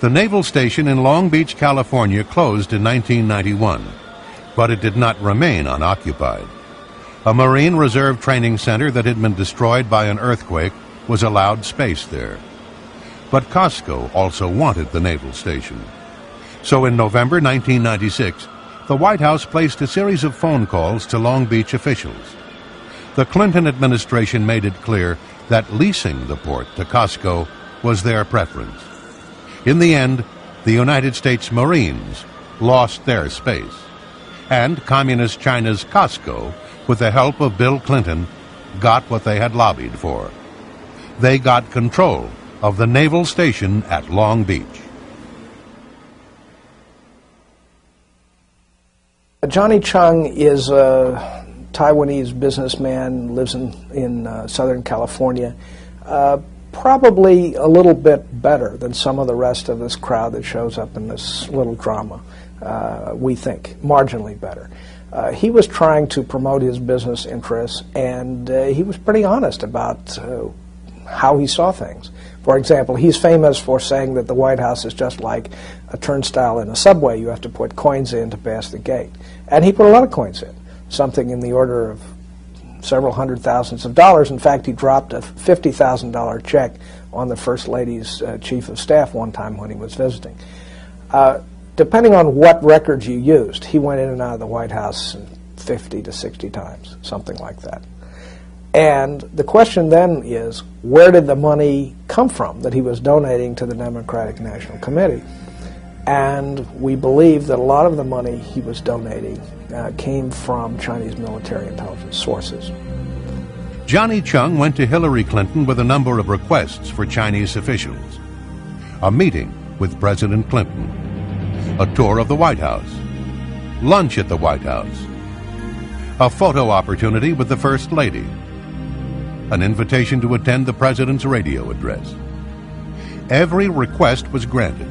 A: The naval station in Long Beach, California closed in 1991, but it did not remain unoccupied. A Marine Reserve training center that had been destroyed by an earthquake was allowed space there. But Costco also wanted the naval station. So in November 1996, the White House placed a series of phone calls to Long Beach officials. The Clinton administration made it clear that leasing the port to Costco was their preference. In the end, the United States Marines lost their space, and Communist China's Costco, with the help of Bill Clinton, got what they had lobbied for. They got control of the naval station at Long Beach.
I: Johnny Chung is a Taiwanese businessman, lives in Southern California. Probably a little bit better than some of the rest of this crowd that shows up in this little drama, we think, marginally better. He was trying to promote his business interests, and he was pretty honest about how he saw things. For example, he's famous for saying that the White House is just like a turnstile in a subway. You have to put coins in to pass the gate. And he put a lot of coins in, something in the order of several hundred thousands of dollars. In fact, he dropped a $50,000 check on the First Lady's chief of staff one time when he was visiting. Depending on what records you used, he went in and out of the White House 50 to 60 times, something like that. And the question then is, where did the money come from that he was donating to the Democratic National Committee? And we believe that a lot of the money he was donating came from Chinese military intelligence sources.
A: Johnny Chung went to Hillary Clinton with a number of requests for Chinese officials. A meeting with President Clinton, a tour of the White House, lunch at the White House, a photo opportunity with the First Lady, an invitation to attend the President's radio address. Every request was granted,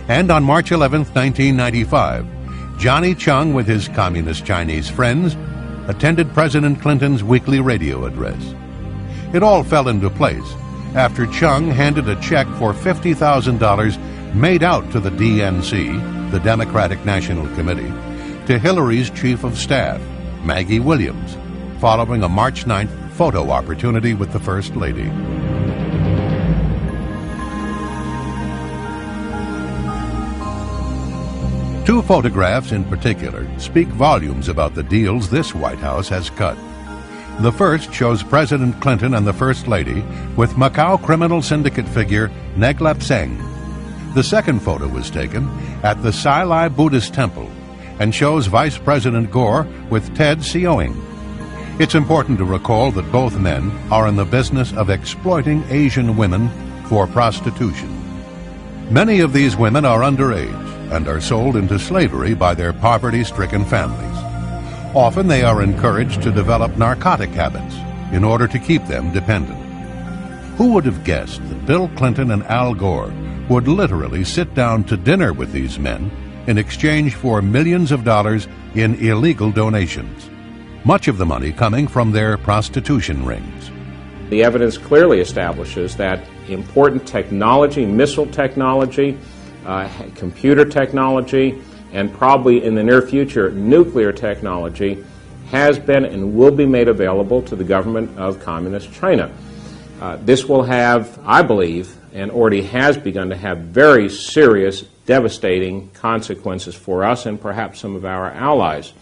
A: and on March 11, 1995, Johnny Chung, with his Communist Chinese friends, attended President Clinton's weekly radio address. It all fell into place after Chung handed a check for $50,000 made out to the DNC, the Democratic National Committee, to Hillary's chief of staff, Maggie Williams, following a March 9th photo opportunity with the First Lady. Two photographs in particular speak volumes about the deals this White House has cut. The first shows President Clinton and the First Lady with Macau criminal syndicate figure Neglep Seng. The second photo was taken at the Sai Lai Buddhist Temple and shows Vice President Gore with Ted Sioing. It's important to recall that both men are in the business of exploiting Asian women for prostitution. Many of these women are underage and are sold into slavery by their poverty-stricken families. Often they are encouraged to develop narcotic habits in order to keep them dependent. Who would have guessed that Bill Clinton and Al Gore would literally sit down to dinner with these men in exchange for millions of dollars in illegal donations, much of the money coming from their prostitution rings?
H: The evidence clearly establishes that important technology, missile technology, computer technology, and probably in the near future, nuclear technology, has been and will be made available to the government of Communist China. This will have, I believe, and already has begun to have very serious, devastating consequences for us and perhaps some of our allies.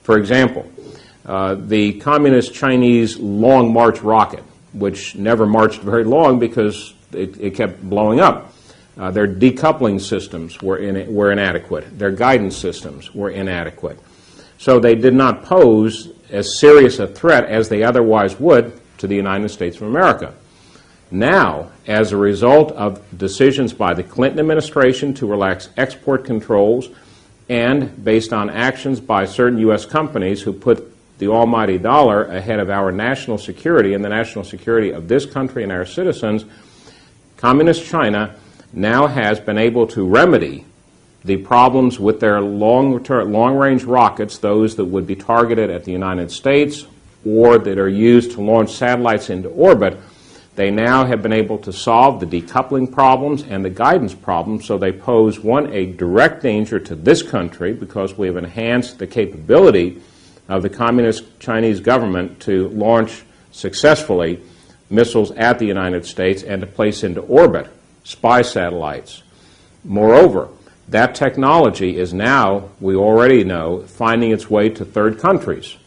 H: For example, the Communist Chinese Long March rocket, which never marched very long because it kept blowing up. Their decoupling systems were inadequate. Their guidance systems were inadequate. So they did not pose as serious a threat as they otherwise would to the United States of America. Now, as a result of decisions by the Clinton administration to relax export controls and based on actions by certain U.S. companies who put the almighty dollar ahead of our national security and the national security of this country and our citizens, Communist China now has been able to remedy the problems with their long-range rockets, those that would be targeted at the United States or that are used to launch satellites into orbit, They now have been able to solve the decoupling problems and the guidance problems, so they pose, one, a direct danger to this country because we have enhanced the capability of the Communist Chinese government to launch successfully missiles at the United States and to place into orbit spy satellites. Moreover, that technology is now, we already know, finding its way to third countries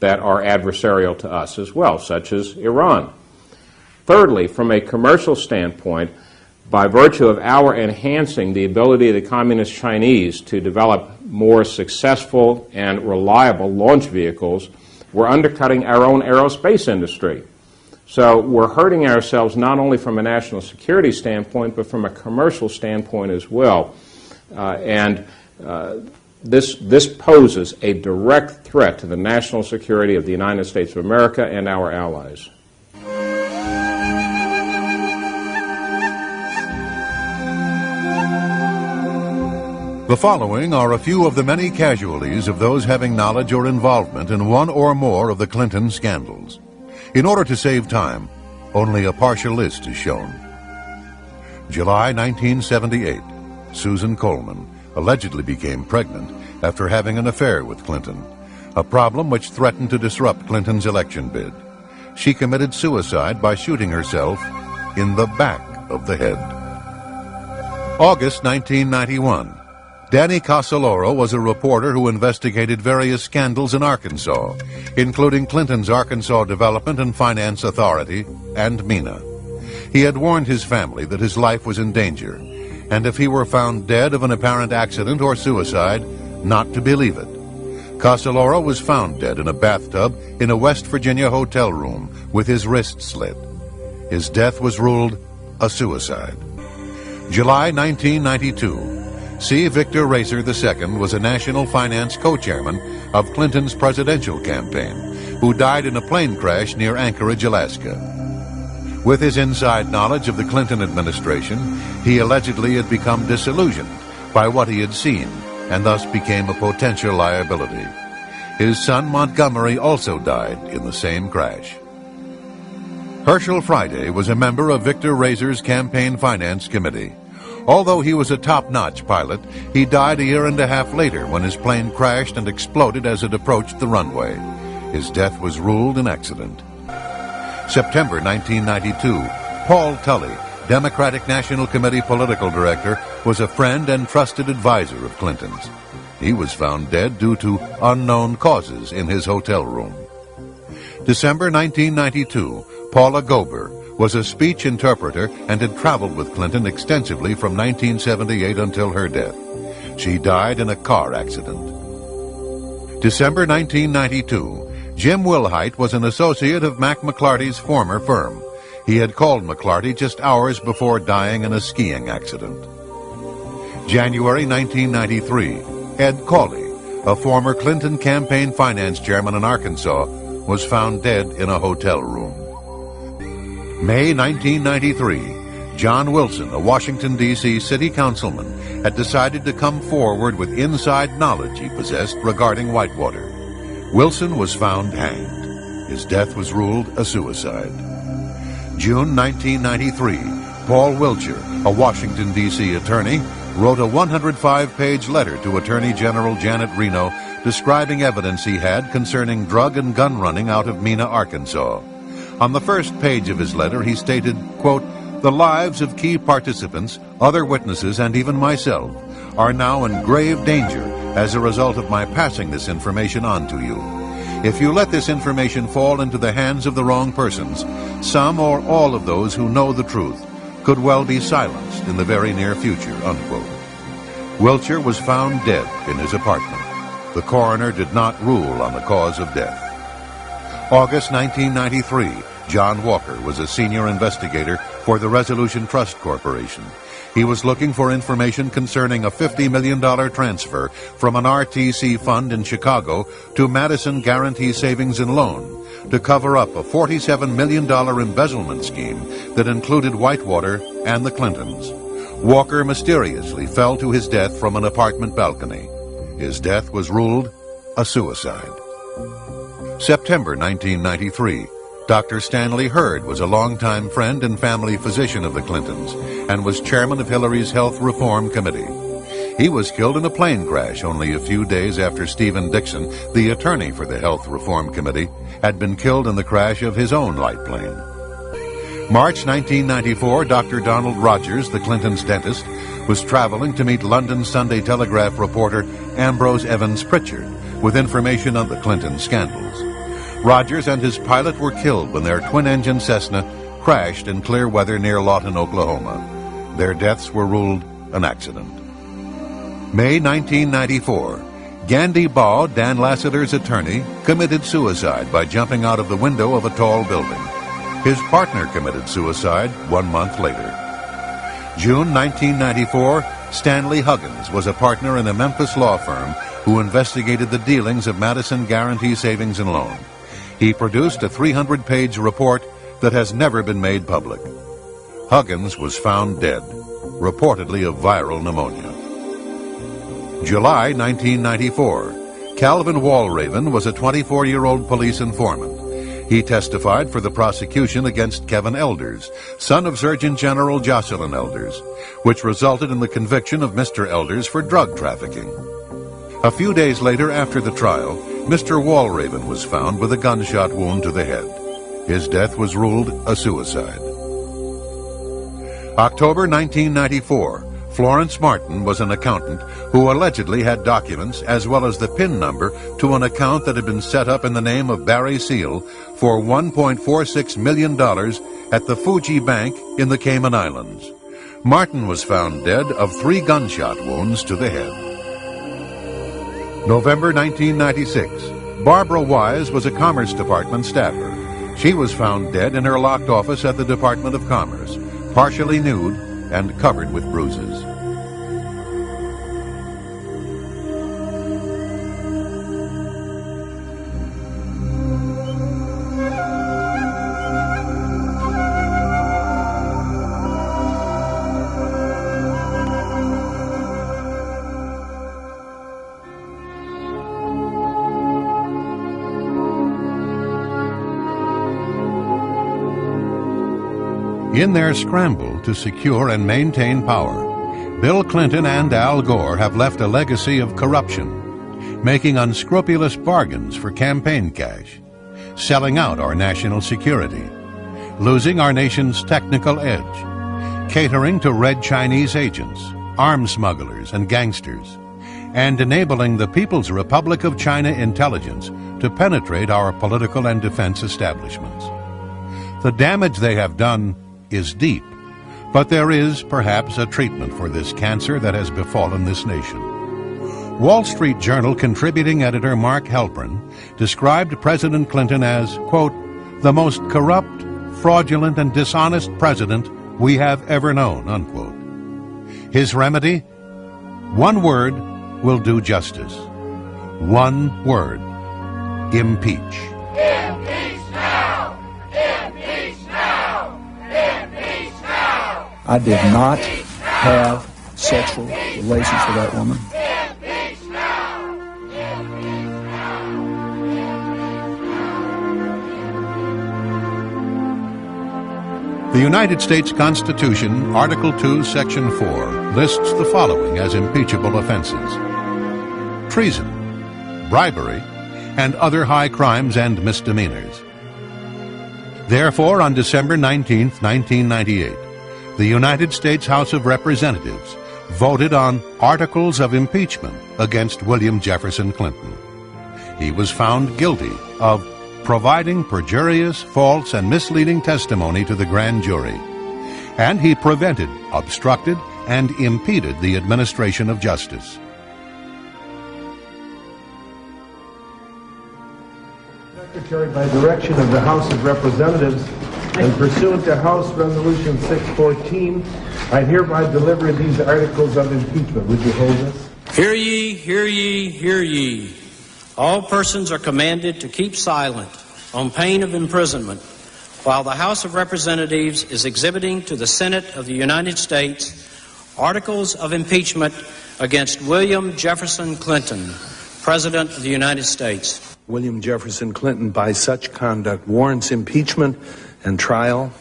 H: that are adversarial to us as well, such as Iran. Thirdly, from a commercial standpoint, by virtue of our enhancing the ability of the Communist Chinese to develop more successful and reliable launch vehicles, we're undercutting our own aerospace industry. So we're hurting ourselves not only from a national security standpoint, but from a commercial standpoint as well. This poses a direct threat to the national security of the United States of America and our allies.
A: The following are a few of the many casualties of those having knowledge or involvement in one or more of the Clinton scandals. In order to save time, only a partial list is shown. July 1978, Susan Coleman allegedly became pregnant after having an affair with Clinton, a problem which threatened to disrupt Clinton's election bid. She committed suicide by shooting herself in the back of the head. August 1991. Danny Casoloro was a reporter who investigated various scandals in Arkansas, including Clinton's Arkansas Development and Finance Authority and MENA. He had warned his family that his life was in danger, and if he were found dead of an apparent accident or suicide, not to believe it. Casoloro was found dead in a bathtub in a West Virginia hotel room with his wrist slit. His death was ruled a suicide. July 1992. C. Victor Racer II was a national finance co-chairman of Clinton's presidential campaign, who died in a plane crash near Anchorage, Alaska. With his inside knowledge of the Clinton administration, he allegedly had become disillusioned by what he had seen and thus became a potential liability. His son Montgomery also died in the same crash. Herschel Friday was a member of Victor Racer's campaign finance committee. Although he was a top-notch pilot, he died a year and a half later when his plane crashed and exploded as it approached the runway. His death was ruled an accident. September 1992, Paul Tully, Democratic National Committee political director, was a friend and trusted advisor of Clinton's. He was found dead due to unknown causes in his hotel room. December 1992, Paula Gober was a speech interpreter and had traveled with Clinton extensively from 1978 until her death. She died in a car accident. December 1992, Jim Wilhite was an associate of Mac McClarty's former firm. He had called McClarty just hours before dying in a skiing accident. January 1993, Ed Cawley, a former Clinton campaign finance chairman in Arkansas, was found dead in a hotel room. May 1993, John Wilson, a Washington, D.C. city councilman, had decided to come forward with inside knowledge he possessed regarding Whitewater. Wilson was found hanged. His death was ruled a suicide. June 1993, Paul Wiltshire, a Washington, D.C. attorney, wrote a 105-page letter to Attorney General Janet Reno describing evidence he had concerning drug and gun running out of Mena, Arkansas. On the first page of his letter, he stated, quote, "The lives of key participants, other witnesses, and even myself are now in grave danger as a result of my passing this information on to you. If you let this information fall into the hands of the wrong persons, some or all of those who know the truth could well be silenced in the very near future," unquote. Wiltshire was found dead in his apartment. The coroner did not rule on the cause of death. August 1993, John Walker was a senior investigator for the Resolution Trust Corporation. He was looking for information concerning a $50 million transfer from an RTC fund in Chicago to Madison Guarantee Savings and Loan to cover up a $47 million embezzlement scheme that included Whitewater and the Clintons. Walker mysteriously fell to his death from an apartment balcony. His death was ruled a suicide. September 1993, Dr. Stanley Hurd was a longtime friend and family physician of the Clintons and was chairman of Hillary's Health Reform Committee. He was killed in a plane crash only a few days after Stephen Dixon, the attorney for the Health Reform Committee, had been killed in the crash of his own light plane. March 1994, Dr. Donald Rogers, the Clintons' dentist, was traveling to meet London Sunday Telegraph reporter Ambrose Evans Pritchard with information on the Clinton scandals. Rogers and his pilot were killed when their twin-engine Cessna crashed in clear weather near Lawton, Oklahoma. Their deaths were ruled an accident. May 1994, Gandhi Baugh, Dan Lassiter's attorney, committed suicide by jumping out of the window of a tall building. His partner committed suicide 1 month later. June 1994, Stanley Huggins was a partner in a Memphis law firm who investigated the dealings of Madison Guarantee Savings and Loan. He produced a 300-page report that has never been made public. Huggins was found dead, reportedly of viral pneumonia. July 1994, Calvin Walraven was a 24-year-old police informant. He testified for the prosecution against Kevin Elders, son of Surgeon General Jocelyn Elders, which resulted in the conviction of Mr. Elders for drug trafficking. A few days later, after the trial, Mr. Walraven was found with a gunshot wound to the head. His death was ruled a suicide. October 1994, Florence Martin was an accountant who allegedly had documents as well as the PIN number to an account that had been set up in the name of Barry Seal for $1.46 million at the Fuji Bank in the Cayman Islands. Martin was found dead of 3 gunshot wounds to the head. November 1996, Barbara Wise was a Commerce Department staffer. She was found dead in her locked office at the Department of Commerce, partially nude and covered with bruises. In their scramble to secure and maintain power, Bill Clinton and Al Gore have left a legacy of corruption, making unscrupulous bargains for campaign cash, selling out our national security, losing our nation's technical edge, catering to red Chinese agents, arms smugglers, and gangsters, and enabling the People's Republic of China intelligence to penetrate our political and defense establishments. The damage they have done is deep, but there is perhaps a treatment for this cancer that has befallen this nation. Wall Street Journal contributing editor Mark Halperin described President Clinton as, quote, the most corrupt, fraudulent, and dishonest president we have ever known, unquote. His remedy? One word will do justice. One word. Impeach.
J: Impeach now! Impeach now! Impeach now!
K: I did not have sexual relations with that woman.
J: Impeach now! Impeach now!
A: The United States Constitution, Article 2, Section 4, lists the following as impeachable offenses: treason, bribery, and other high crimes and misdemeanors. Therefore, on December 19, 1998, the United States House of Representatives voted on articles of impeachment against William Jefferson Clinton. He was found guilty of providing perjurious, false, and misleading testimony to the grand jury, and he prevented, obstructed, and impeded the administration of justice.
L: Secretary, by direction of the House of Representatives and pursuant to House Resolution 614, I hereby deliver these articles of impeachment. Would you hold this?
M: Hear ye, hear ye, hear ye. All persons are commanded to keep silent on pain of imprisonment while the House of Representatives is exhibiting to the Senate of the United States articles of impeachment against William Jefferson Clinton, President of the United States.
L: William Jefferson Clinton, by such conduct, warrants impeachment and trial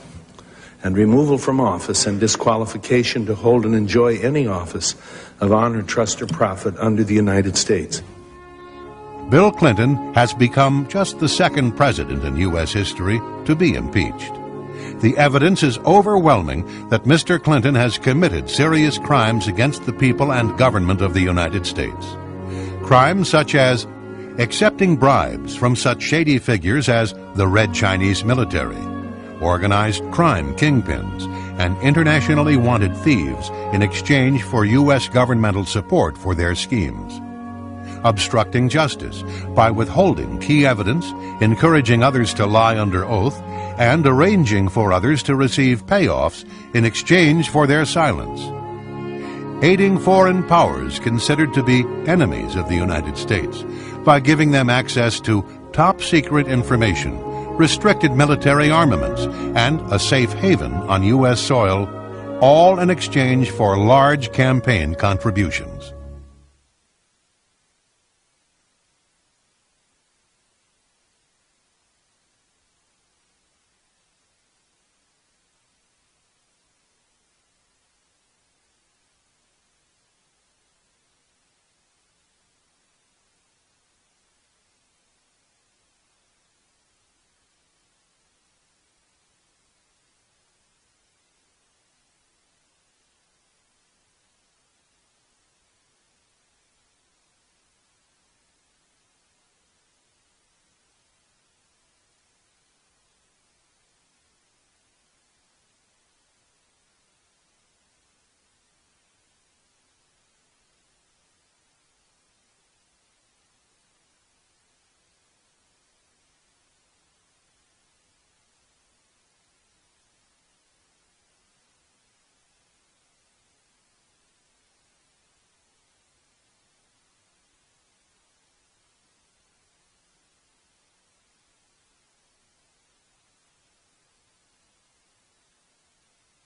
L: and removal from office and disqualification to hold and enjoy any office of honor, trust, or profit under the United States.
A: Bill Clinton has become just the second president in U.S. history to be impeached. The evidence is overwhelming that Mr. Clinton has committed serious crimes against the people and government of the United States. Crimes such as accepting bribes from such shady figures as the Red Chinese military, organized crime kingpins, and internationally wanted thieves in exchange for U.S. governmental support for their schemes. Obstructing justice by withholding key evidence, encouraging others to lie under oath, and arranging for others to receive payoffs in exchange for their silence. Aiding foreign powers considered to be enemies of the United States by giving them access to top-secret information, restricted military armaments, and a safe haven on U.S. soil, all in exchange for large campaign contributions.